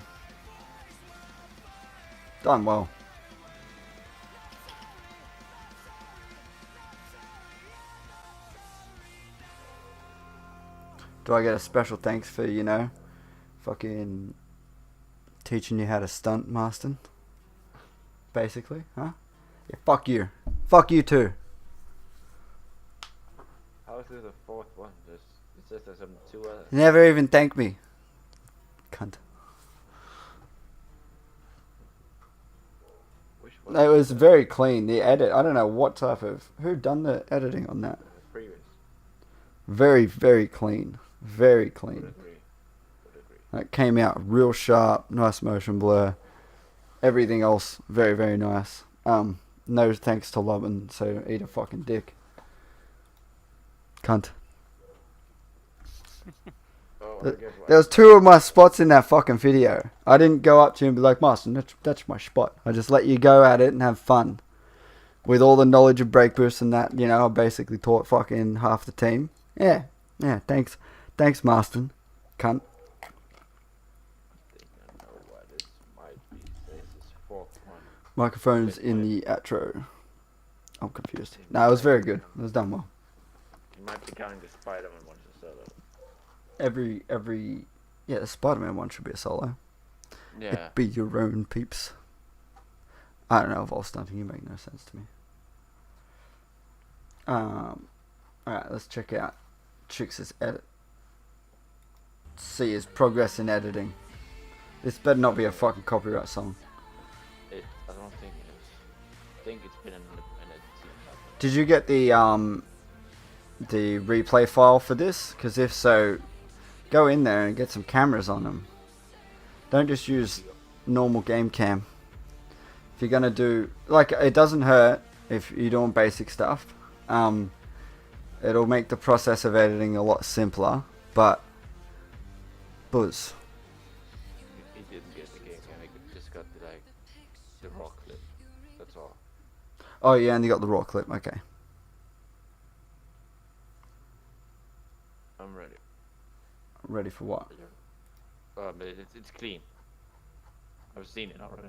Done well. Do I get a special thanks for, you know, fucking teaching you how to stunt, Marston? Basically, huh? Yeah, fuck you. Fuck you too. How is this the fourth one? It says there's some 2 others. Never even thanked me. Cunt. Which one? It was very clean. The edit, I don't know what type of... Who done the editing on that? Previous. Very, very clean. Very Would clean. agree. Would agree. It came out real sharp, nice motion blur. Everything else, very, very nice. No thanks to Lobbin, so eat a fucking dick. Cunt. Oh, I There guess what? there was 2 of my spots in that fucking video. I didn't go up to you and be like, Marston, that's my spot. I just let you go at it and have fun. With all the knowledge of brake boosts and that, you know, I basically taught fucking half the team. Yeah, thanks. Thanks, Marston. Cunt. I think I know why this might be. This is fourth one. Microphone's in the outro. I'm confused. No, it was very good. It was done well. You might be counting the Spider-Man ones as solo. Yeah, the Spider-Man one should be a solo. Yeah. It be your own peeps. I don't know if all stunting you make no sense to me. Alright, let's check out Chicks' edit. See his progress in editing. This better not be a fucking copyright song. I don't think it is. I think it's been an edit. Did you get the replay file for this? Because if so, go in there and get some cameras on them. Don't just use normal game cam. If you're gonna do, like, it doesn't hurt if you're doing basic stuff. It'll make the process of editing a lot simpler, but buzz. He didn't get the game cam. He just got the raw clip. That's all. Oh, you only got the raw clip. Okay. I'm ready. Ready for what? But it's clean. I've seen it already.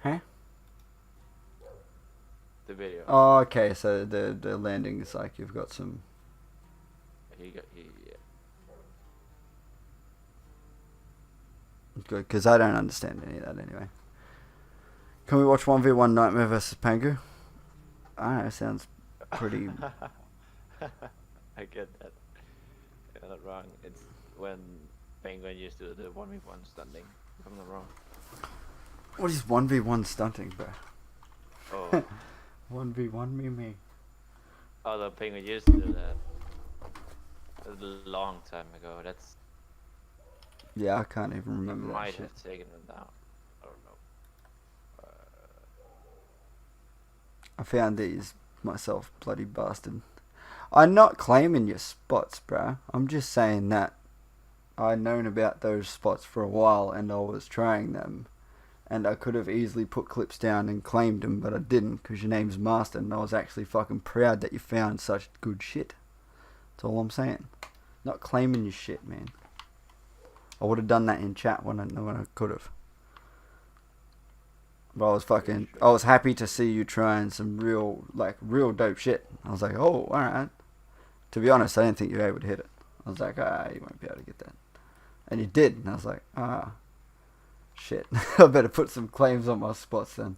Huh? The video. Oh, okay. So the landing is like you've got some. Yeah. Good, because I don't understand any of that anyway. Can we watch 1v1 Nightmare versus Pangu? I don't know, sounds pretty... I get that. You're not wrong. It's when Penguin used to do the 1v1 stunning. If I'm not wrong. What is 1v1 stunting, bro? Oh. 1v1 me. Oh, the Penguin used to do that. A long time ago. That's Yeah, I can't even remember that might shit. have taken them down. I don't know. I found these myself, bloody bastard. I'm not claiming your spots, bro. I'm just saying that I'd known about those spots for a while and I was trying them. And I could have easily put clips down and claimed them, but I didn't because your name's Master and I was actually fucking proud that you found such good shit. That's all I'm saying. Not claiming your shit, man. I would have done that in chat when I could have. But I was happy to see you trying some real dope shit. I was like, oh, alright. To be honest, I didn't think you were able to hit it. I was like, you won't be able to get that. And you did, and I was like, shit. I better put some claims on my spots then.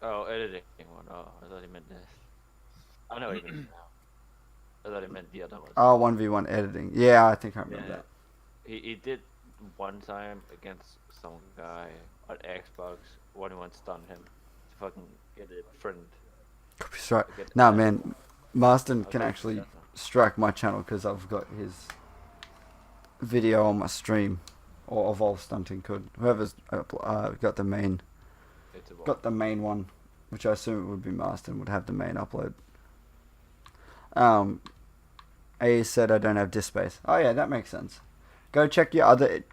Oh, editing one. Oh, I thought he meant this. I know what he meant now. I thought he meant the other one. Oh, 1v1 editing. Yeah, I think I remember that. He did one time against some guy on Xbox. 1v1 stunned him to fucking get a friend. Right. Nah, man. Marston can actually strike my channel because I've got his video on my stream. Or Evolve Stunting could. Whoever's got the main... Got the main one, which I assume it would be Marston, would have the main upload. A said I don't have disk space. Oh yeah, that makes sense. Go check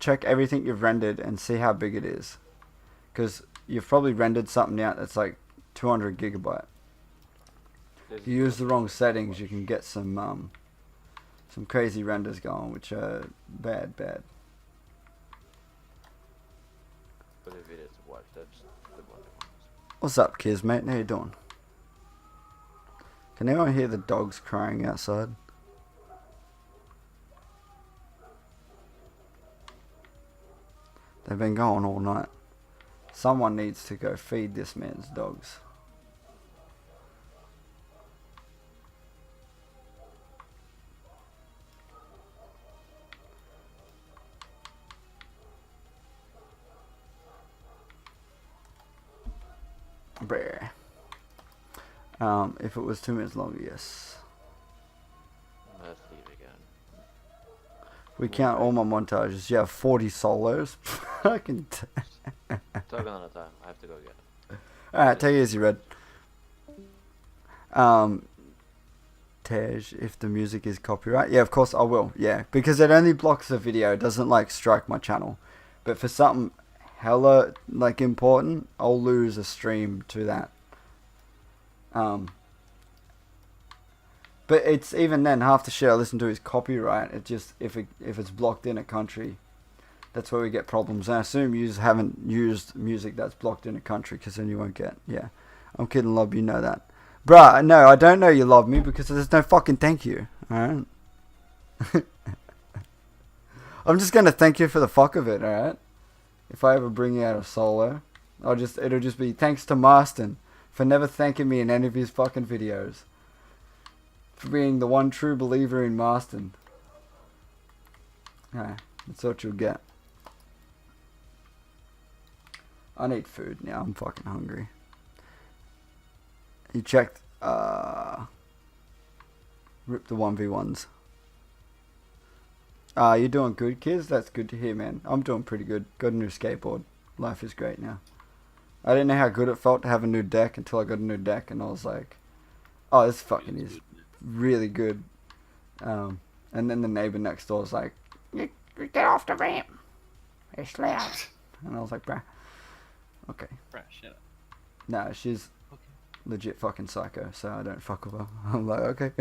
check everything you've rendered and see how big it is. Because you've probably rendered something out that's like 200 gigabyte. If you use the wrong settings, you can get some crazy renders going, which are bad. For the videos to watch, that's the one. What's up, kids, mate? How you doing? Can anyone hear the dogs crying outside? They've been going all night. Someone needs to go feed this man's dogs. Brr. If it was 2 minutes longer, yes. Let's leave again. We count all my montages. You have 40 solos. I can. Talk another time. I have to go get it. Alright, take it easy, Red. Tej, if the music is copyright, yeah, of course I will. Yeah, because it only blocks the video. It doesn't like strike my channel. But for something hella like important, I'll lose a stream to that. But it's even then half the shit I listen to is copyright. It just if it's blocked in a country, that's where we get problems. And I assume you haven't used music that's blocked in a country, because then you won't get. Yeah, I'm kidding, love. You know that, bruh. No, I don't know you love me because there's no fucking thank you. All right. I'm just gonna thank you for the fuck of it. All right. If I ever bring you out a solo, it'll just be thanks to Marston for never thanking me in any of his fucking videos. For being the one true believer in Marston. Alright, that's what you'll get. I need food now, I'm fucking hungry. You checked, rip the 1v1s. You're doing good, kids? That's good to hear, man. I'm doing pretty good. Got a new skateboard. Life is great now. I didn't know how good it felt to have a new deck until I got a new deck, and I was like, oh, this fucking is really good. And then the neighbor next door was like, you get off the ramp. It's loud. And I was like, bruh. Okay. Bruh, shut up. Nah, she's Okay. legit fucking psycho, so I don't fuck with her. I'm like, okay.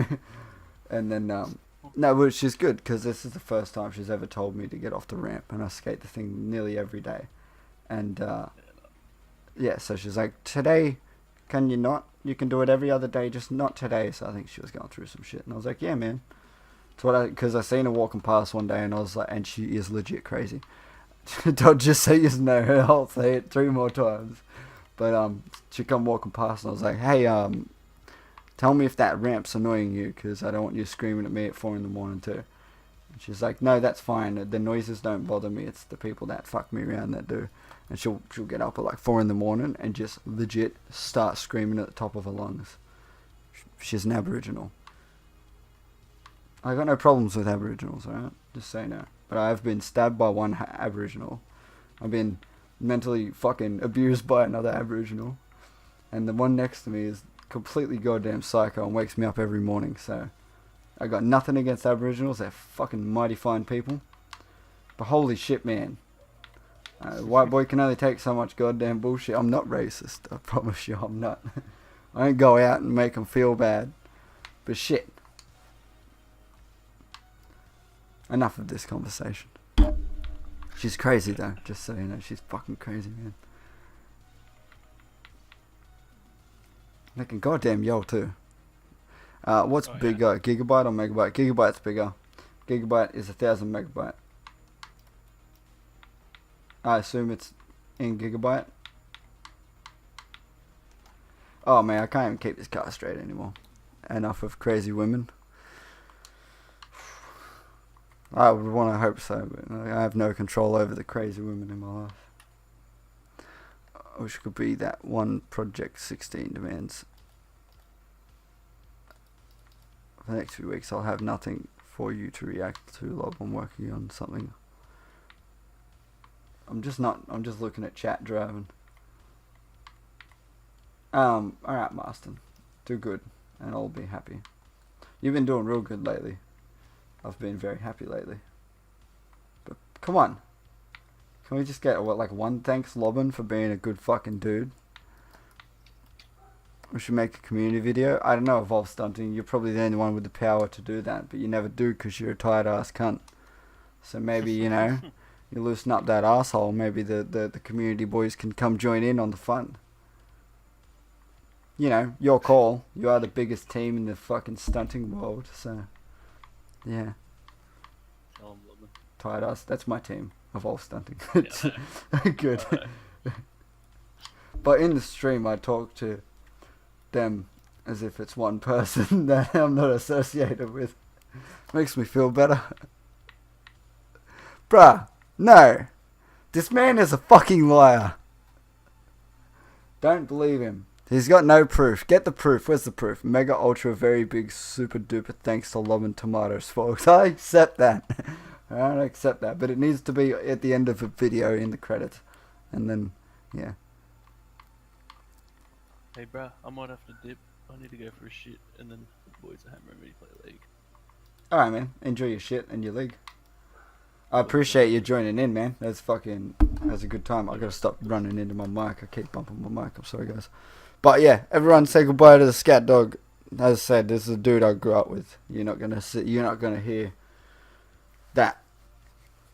And then, no, but she's good, because this is the first time she's ever told me to get off the ramp, and I skate the thing nearly every day. And, yeah, so she's like, today, can you not? You can do it every other day, just not today. So I think she was going through some shit, and I was like, yeah, man. It's what because I seen her walking past one day, and I was like, and she is legit crazy. Don't just say yes, no. I'll say it 3 more times. But she come walking past, and I was like, hey, tell me if that ramp's annoying you, because I don't want you screaming at me at 4 in the morning too. And she's like, no, that's fine. The noises don't bother me. It's the people that fuck me around that do. And she'll get up at like 4 in the morning and just legit start screaming at the top of her lungs. She's an Aboriginal. I got no problems with Aboriginals, alright? Just say no. But I've been stabbed by one Aboriginal. I've been mentally fucking abused by another Aboriginal. And the one next to me is completely goddamn psycho and wakes me up every morning. So I got nothing against Aboriginals. They're fucking mighty fine people. But holy shit, man. White boy can only take so much goddamn bullshit. I'm not racist. I promise you I'm not. I don't go out and make them feel bad. But shit. Enough of this conversation. She's crazy though, just so you know, she's fucking crazy, man. Making goddamn yo too. What's bigger, gigabyte or megabyte? Gigabyte's bigger. Gigabyte is 1,000 megabyte. I assume it's in gigabyte. Oh man, I can't even keep this car straight anymore. Enough of crazy women. I would want to hope so, but I have no control over the crazy women in my life. I wish it could be that one Project 16 demands. For the next few weeks I'll have nothing for you to react to, Lob. I'm working on something. I'm just looking at chat driving. Alright Marston. Do good and I'll be happy. You've been doing real good lately. I've been very happy lately. But come on. Can we just get like one thanks Lobbin for being a good fucking dude? We should make a community video. I don't know, Evolve Stunting. You're probably the only one with the power to do that, but you never do because you're a tired ass cunt. So maybe, you know, you loosen up that asshole. Maybe the community boys can come join in on the fun. You know, your call. You are the biggest team in the fucking stunting world, so yeah. Tired ass. That's my team. Evolve Stunting. Good. But in the stream I talk to them as if it's one person that I'm not associated with. Makes me feel better. Bruh, no. This man is a fucking liar. Don't believe him. He's got no proof. Get the proof. Where's the proof? Mega ultra very big super duper thanks to Love and Tomatoes, folks. I accept that. I accept that. But it needs to be at the end of a video in the credits. And then, yeah. Hey bruh, I might have to dip. I need to go for a shit, and then the boys are hammering me to play League. Alright man, enjoy your shit and your league. I appreciate you joining in, man. That's a good time. I gotta stop running into my mic. I keep bumping my mic. I'm sorry guys. But yeah, everyone say goodbye to the scat dog. As I said, this is a dude I grew up with. You're not gonna hear that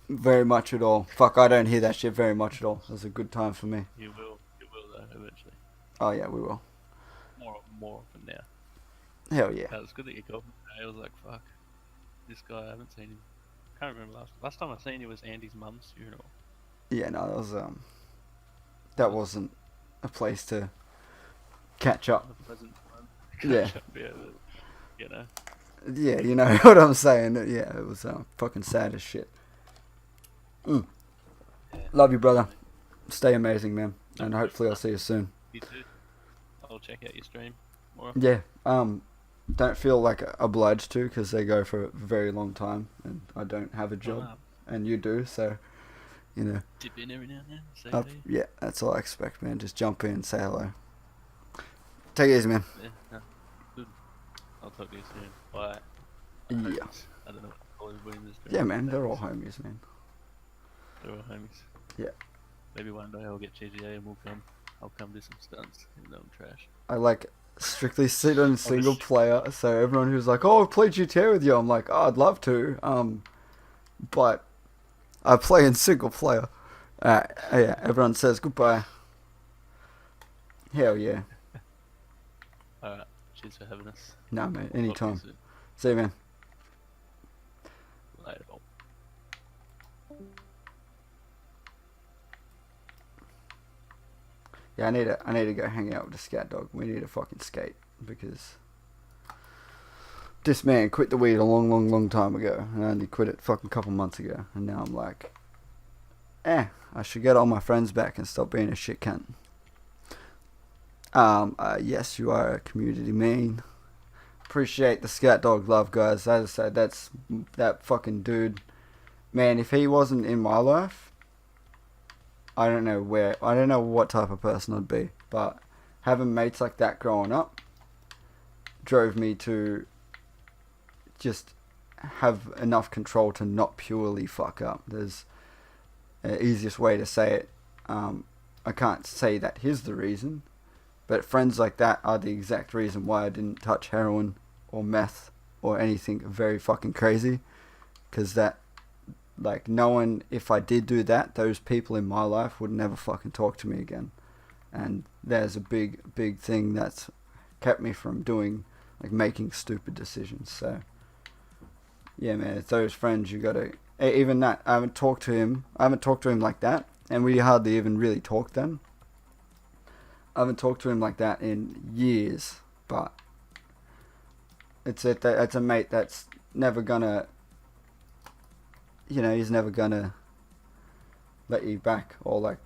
very much at all. Fuck, I don't hear that shit very much at all. It was a good time for me. You will though, eventually. Oh yeah, we will. More often now. Hell yeah. It was good that you called me. I was like, fuck, this guy, I haven't seen him. Can't remember last time I seen you was Andy's mum's funeral. Yeah, no, that wasn't a place to catch up. A pleasant one. Yeah. Catch up, yeah, but, you know. Yeah, you know what I'm saying. Yeah, it was fucking sad as shit. Yeah. Love you, brother. Stay amazing, man. And hopefully I'll see you soon. You too. I'll check out your stream more. Yeah. Don't feel like obliged to because they go for a very long time and I don't have a job and you do, so you know. Dip in every now and then. Say hello. Yeah, that's all I expect, man. Just jump in, say hello. Take it easy, man. Yeah, no, good. I'll talk to you soon. Bye. Yeah. I don't know what to call everybody in this stream. Yeah, man. They're all homies, man. They're all homies. Yeah. Maybe one day I'll get GGA and I'll come do some stunts, even though I'm trash. I like strictly sit on single player, so everyone who's like, "Oh, I'll play GTA with you," I'm like, "Oh, I'd love to," but I play in single player. Yeah, everyone says goodbye. Hell yeah. Alright, cheers for having us. Nah, man, anytime. Soon. See you, man. Later. Yeah, I need to go hang out with the scat dog. We need to fucking skate because this man quit the weed a long time ago, and I only quit it fucking couple months ago, and now I'm like, I should get all my friends back and stop being a shit cunt. Yes, you are a community man. Appreciate the scat dog love, guys. As I said, that fucking dude. Man, if he wasn't in my life, I don't know what type of person I'd be, but having mates like that growing up drove me to just have enough control to not purely fuck up. There's an easiest way to say it. I can't say that here's the reason, but friends like that are the exact reason why I didn't touch heroin or meth or anything very fucking crazy, because that like knowing if I did do that, those people in my life would never fucking talk to me again. And there's a big thing that's kept me from doing, like, making stupid decisions. So yeah, man, it's those friends you gotta. Even that, I haven't talked to him like that, and we hardly even really talk then. I haven't talked to him like that in years, but it's a mate that's never gonna, he's never gonna let you back, or like,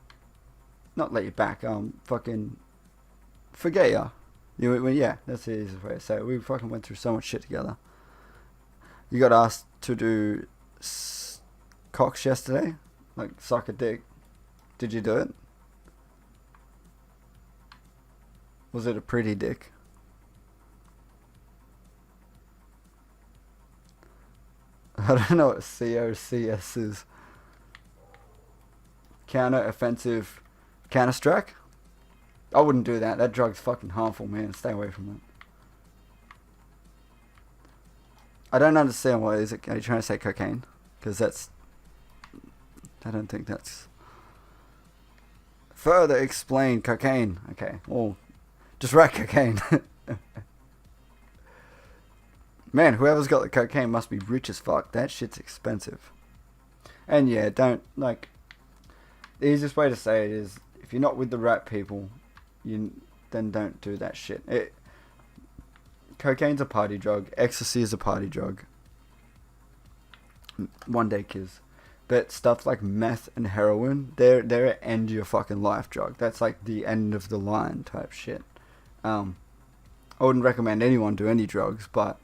not let you back, fucking forget ya. Yeah, that's the easiest way to say it. We fucking went through so much shit together. You got asked to do cocks yesterday, like suck a dick. Did you do it? Was it a pretty dick? I don't know what COCS is. Counter-offensive counter-strike? I wouldn't do that. That drug's fucking harmful, man. Stay away from it. I don't understand what is it. Are you trying to say cocaine? Because that's... I don't think that's... Further explain cocaine. Okay, well... Just write cocaine. Man, whoever's got the cocaine must be rich as fuck. That shit's expensive. And yeah, don't, like... The easiest way to say it is, if you're not with the right people, then don't do that shit. Cocaine's a party drug. Ecstasy is a party drug. One day kids. But stuff like meth and heroin, they're an end your fucking life drug. That's like the end of the line type shit. I wouldn't recommend anyone do any drugs, but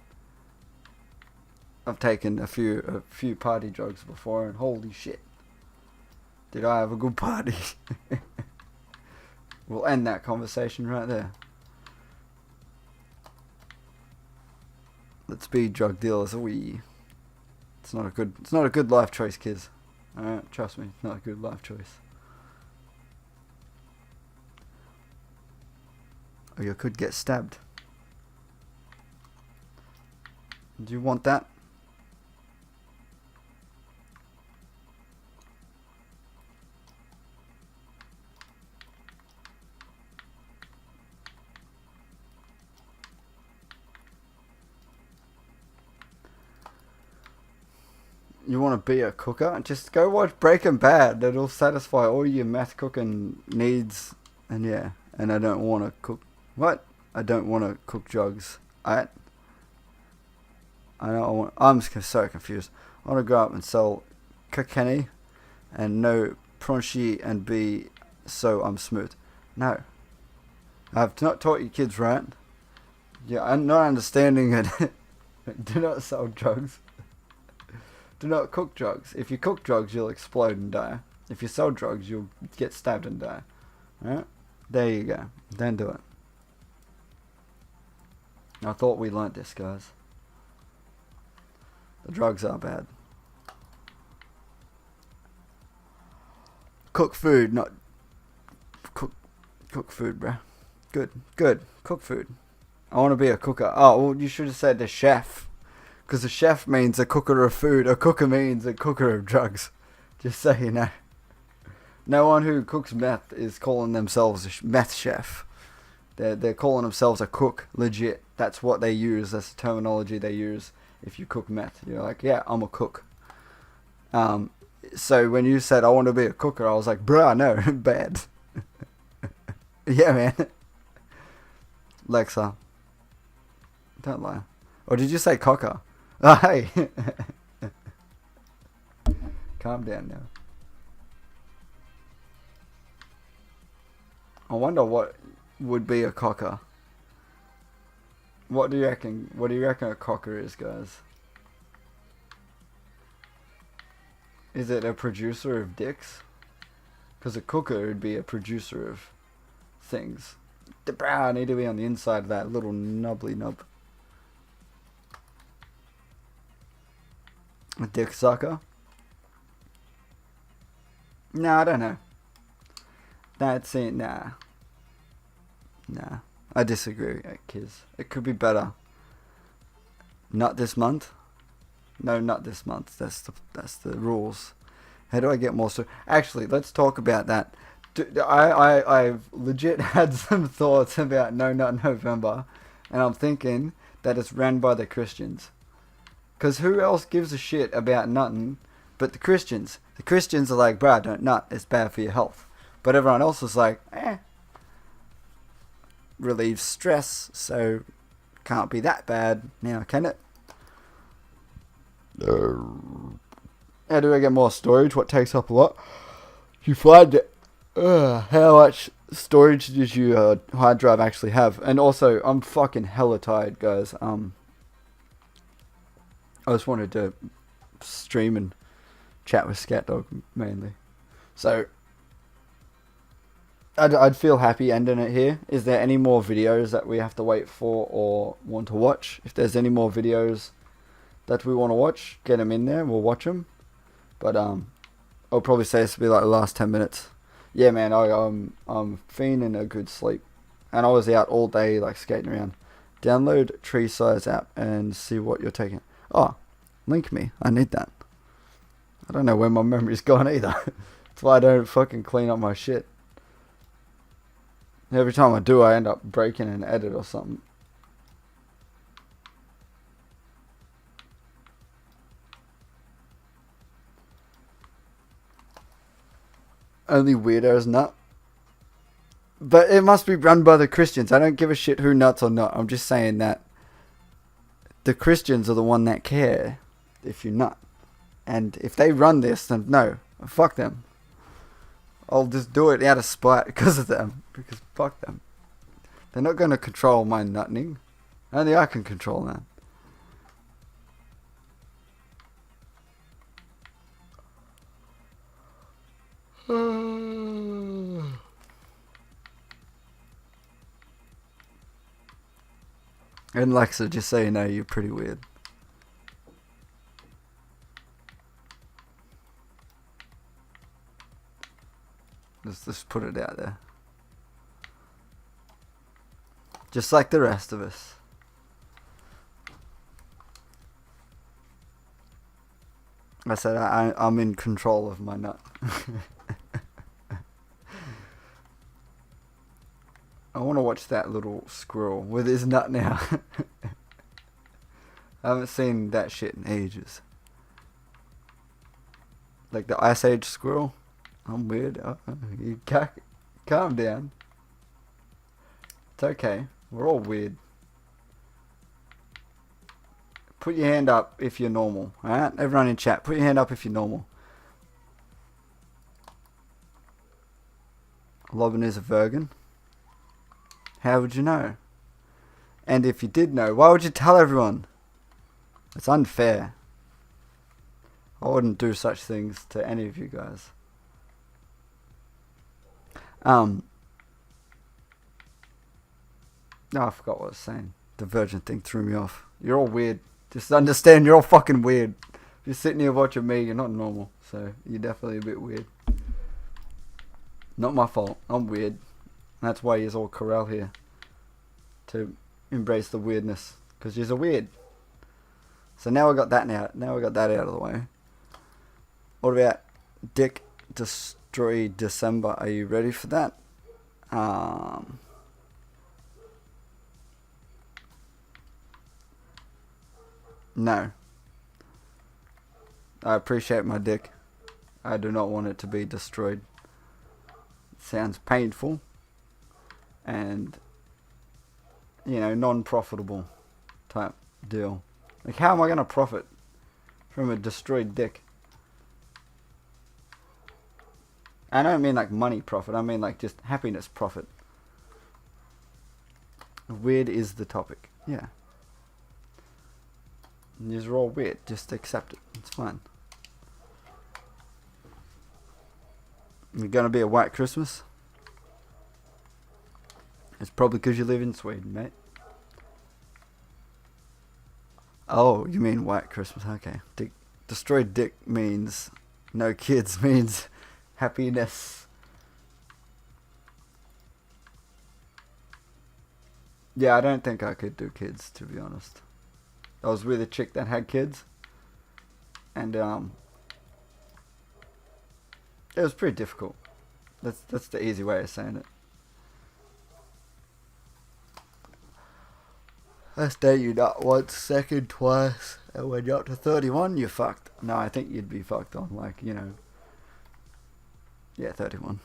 I've taken a few party drugs before, and holy shit, did I have a good party. We'll end that conversation right there. Let's be drug dealers. It's not a good life choice, kids. Alright, trust me, it's not a good life choice. Or you could get stabbed. Do you want that? You want to be a cooker? Just go watch Breaking Bad. It'll satisfy all your meth cooking needs. And yeah, and I don't want to cook. What? I don't want to cook drugs. I'm so confused. I want to go up and sell cocaine and no paunchy and be so I'm smooth. No. I've not taught you kids right. Yeah, I'm not understanding it. Do not sell drugs. Do not cook drugs. If you cook drugs, you'll explode and die. If you sell drugs, you'll get stabbed and die. Alright? There you go. Don't do it. I thought we learnt this, guys. The drugs are bad. Cook food, not... Cook food, bruh. Good. Cook food. I want to be a cooker. Oh, well, you should have said the chef. Because a chef means a cooker of food. A cooker means a cooker of drugs. Just so you know. No one who cooks meth is calling themselves a meth chef. They're calling themselves a cook, legit. That's what they use. That's the terminology they use if you cook meth. You're like, yeah, I'm a cook. So when you said I want to be a cooker, I was like, bruh, no, bad. Yeah, man. Lexa. Don't lie. Or did you say cocker? Oh, hey. Calm down now. I wonder what would be a cocker. What do you reckon a cocker is, guys? Is it a producer of dicks? Because a cooker would be a producer of things. The brow need to be on the inside of that little nubbly nub. A dick sucker? Nah, I don't know. That's it, nah. Nah. I disagree, kids. It could be better. Not this month. No nut this month. That's the rules. How do I get more Actually, let's talk about that. I've legit had some thoughts about No Nut November, and I'm thinking that it's ran by the Christians. Because who else gives a shit about nutting but the Christians? The Christians are like, bruh, don't nut, it's bad for your health. But everyone else is like, relieves stress, so can't be that bad now, can it? How do I get more storage? What takes up a lot? You find it. How much storage does your hard drive actually have? And also, I'm fucking hella tired, guys. I just wanted to stream and chat with Scat Dog mainly. So, I'd feel happy ending it here. Is there any more videos that we have to wait for or want to watch? If there's any more videos that we want to watch, get them in there. We'll watch them. But I'll probably say this will be like the last 10 minutes. Yeah, man, I'm fiending a good sleep, and I was out all day like skating around. Download Tree Size app and see what you're taking. Oh, link me. I need that. I don't know where my memory's gone either. That's why I don't fucking clean up my shit. Every time I do, I end up breaking an edit or something. Only weirdos nut. But it must be run by the Christians. I don't give a shit who nuts or not. I'm just saying that the Christians are the one that care if you nut. And if they run this, then no, fuck them. I'll just do it out of spite because of them. Because fuck them. They're not going to control my nutting. Only I can control that. And Lexa, just so you know, you're pretty weird. Let's just put it out there. Just like the rest of us. I said I'm in control of my nut. I want to watch that little squirrel with his nut now. I haven't seen that shit in ages. Like the Ice Age squirrel. I'm weird. You calm down. It's okay. We're all weird. Put your hand up if you're normal. Alright? Everyone in chat, put your hand up if you're normal. Lobbin is a virgin. How would you know? And if you did know, why would you tell everyone? It's unfair. I wouldn't do such things to any of you guys. No, I forgot what I was saying. The virgin thing threw me off. You're all weird. Just understand you're all fucking weird. You're sitting here watching me, you're not normal. So, you're definitely a bit weird. Not my fault. I'm weird. That's why you're all corral here. To embrace the weirdness. Because you're weird. So now we got that out of the way. What about Dick Destroy December? Are you ready for that? No. I appreciate my dick. I do not want it to be destroyed. It sounds painful. And, you know, non-profitable type deal. Like, how am I going to profit from a destroyed dick? I don't mean like money profit. I mean like just happiness profit. Weird is the topic. Yeah. These are all weird. Just accept it. It's fine. You're going to be a white Christmas? It's probably because you live in Sweden, mate. Oh, you mean white Christmas? Okay. Destroyed dick means no kids means happiness. Yeah, I don't think I could do kids, to be honest. I was with a chick that had kids, and it was pretty difficult. That's the easy way of saying it. First day you nut once, second twice, and when you're up to 31, you're fucked. No, I think you'd be fucked on, like, you know, yeah, 31.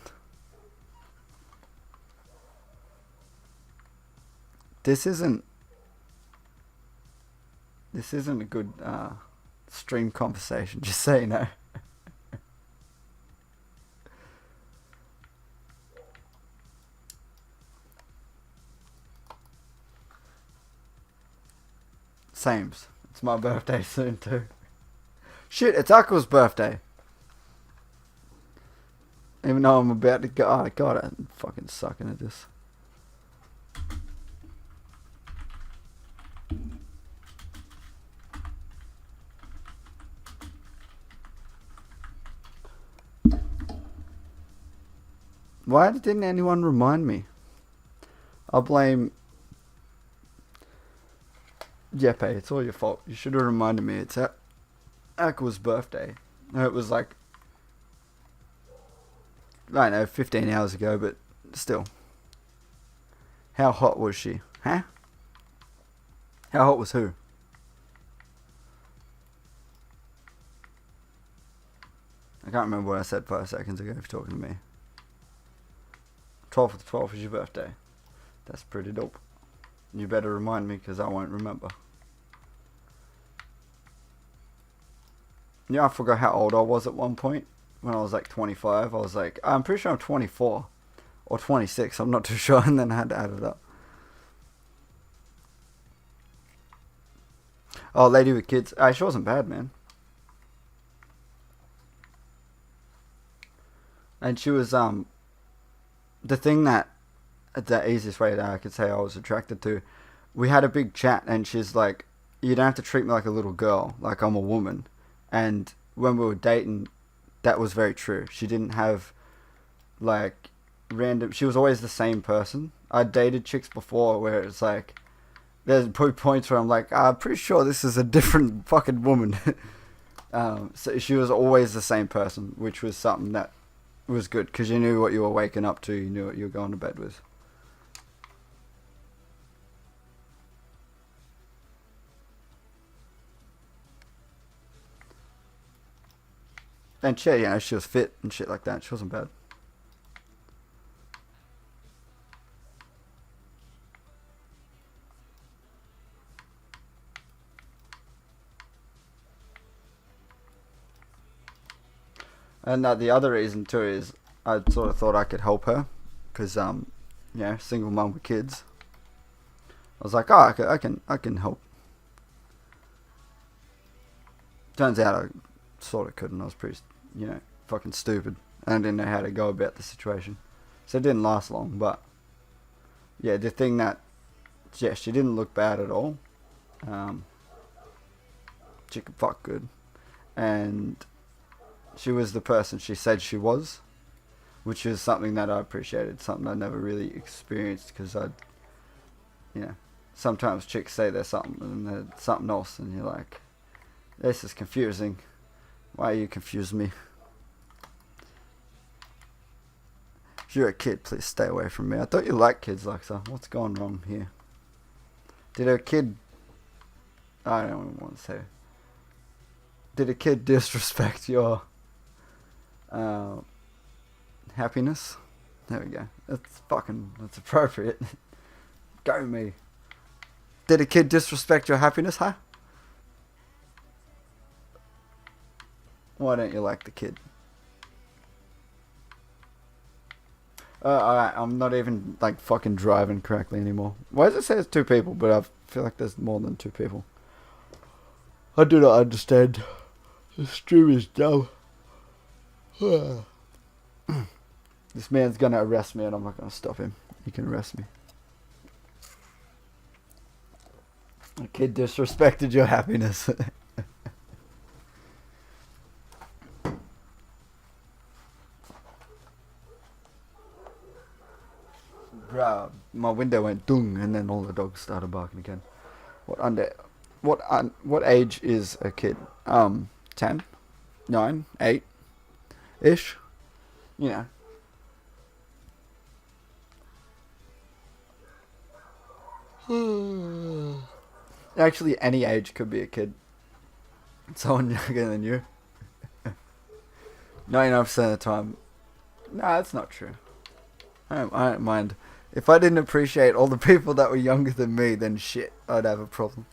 This isn't a good stream conversation, just so you know. Sames. It's my birthday soon too. Shit, it's Aqua's birthday. Even though I'm about to go. Oh god, I'm fucking sucking at this. Why didn't anyone remind me? I'll blame Jeppe, it's all your fault. You should have reminded me. It's Aqua's birthday. No, it was like, I don't know, 15 hours ago, but still. How hot was she? Huh? How hot was who? I can't remember what I said 5 seconds ago if you're talking to me. 12th of the 12th is your birthday. That's pretty dope. You better remind me because I won't remember. Yeah, I forgot how old I was at one point. When I was like 25, I was like, I'm pretty sure I'm 24. Or 26, I'm not too sure. And then I had to add it up. Oh, lady with kids. She wasn't bad, man. And she was, the thing that, the easiest way that I could say I was attracted to, we had a big chat and she's like, you don't have to treat me like a little girl, like I'm a woman. And when we were dating, that was very true. She didn't have like random, she was always the same person. I dated chicks before where it's like, there's points where I'm like, I'm pretty sure this is a different fucking woman. So she was always the same person, which was something that was good because you knew what you were waking up to, you knew what you were going to bed with. And she, you know, she was fit and shit like that. She wasn't bad. And the other reason too is I sort of thought I could help her, because you know, single mum with kids. I was like, oh, I can help. Turns out I sort of couldn't. I was pretty, you know, fucking stupid. And I didn't know how to go about the situation, so it didn't last long. But yeah, the thing that, yeah, she didn't look bad at all. She could fuck good, and she was the person she said she was, which is something that I appreciated, something I never really experienced, because you know, sometimes chicks say they're something and they're something else, and you're like, this is confusing. Why you confuse me? If you're a kid, please stay away from me. I thought you liked kids, Lexa. What's going wrong here? Did a kid... I don't even want to say... Did a kid disrespect your happiness? There we go. That's appropriate. Go me. Did a kid disrespect your happiness, huh? Why don't you like the kid? Alright, I'm not even like fucking driving correctly anymore. Why does it say it's 2 people, but I feel like there's more than 2 people? I do not understand. The stream is dumb. This man's gonna arrest me and I'm not gonna stop him. He can arrest me. A kid disrespected your happiness. Bruh, my window went dung and then all the dogs started barking again. What age is a kid? 10, 9, 8 ish. You know. Actually, any age could be a kid. Someone younger than you. 99% of the time. Nah, that's not true. I don't mind. If I didn't appreciate all the people that were younger than me, then shit, I'd have a problem.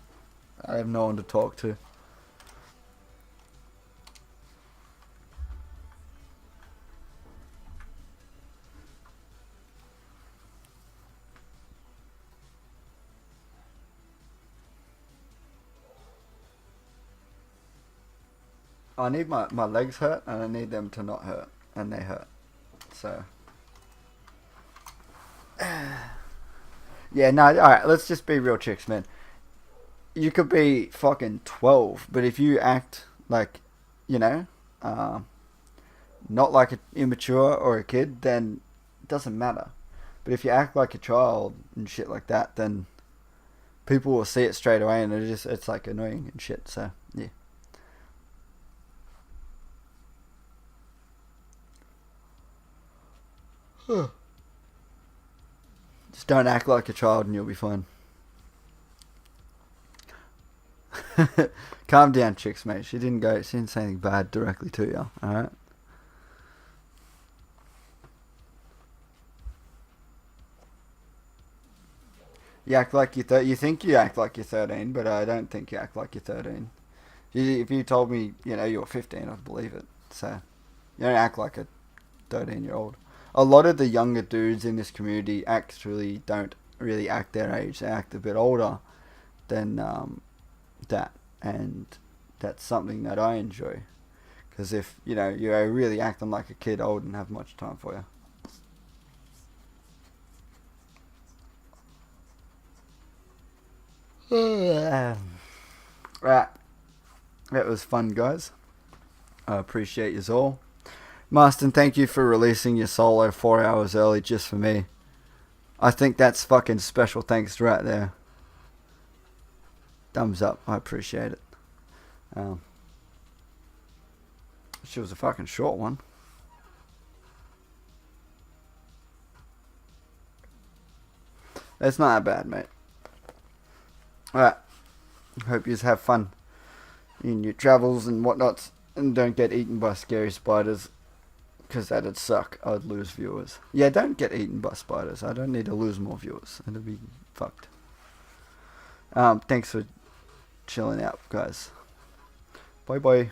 I have no one to talk to. I need my legs hurt, and I need them to not hurt, and they hurt. So. Yeah, no, alright, let's just be real chicks, man. You could be fucking 12, but if you act like, you know, not like an immature or a kid, then it doesn't matter. But if you act like a child and shit like that, then people will see it straight away, and it's like annoying and shit, so, yeah. Just don't act like a child and you'll be fine. Calm down, chicks, mate. She didn't say anything bad directly to you, alright? You act like you think you act like you're 13, but I don't think you act like you're 13. If you told me, you know, you're 15, I'd believe it. So, you don't act like a 13-year-old. A lot of the younger dudes in this community actually don't really act their age. They act a bit older than that, and that's something that I enjoy. Because if, you know, you're really acting like a kid, I wouldn't have much time for you. Right. That was fun, guys. I appreciate yous all. Marston, thank you for releasing your solo 4 hours early just for me. I think that's fucking special thanks right there. Thumbs up. I appreciate it. She was a fucking short one. It's not that bad, mate. Alright. Hope you have fun in your travels and whatnots, and don't get eaten by scary spiders, because that'd suck. I'd lose viewers. Yeah, don't get eaten by spiders. I don't need to lose more viewers. It'd be fucked. Thanks for chilling out, guys. Bye bye.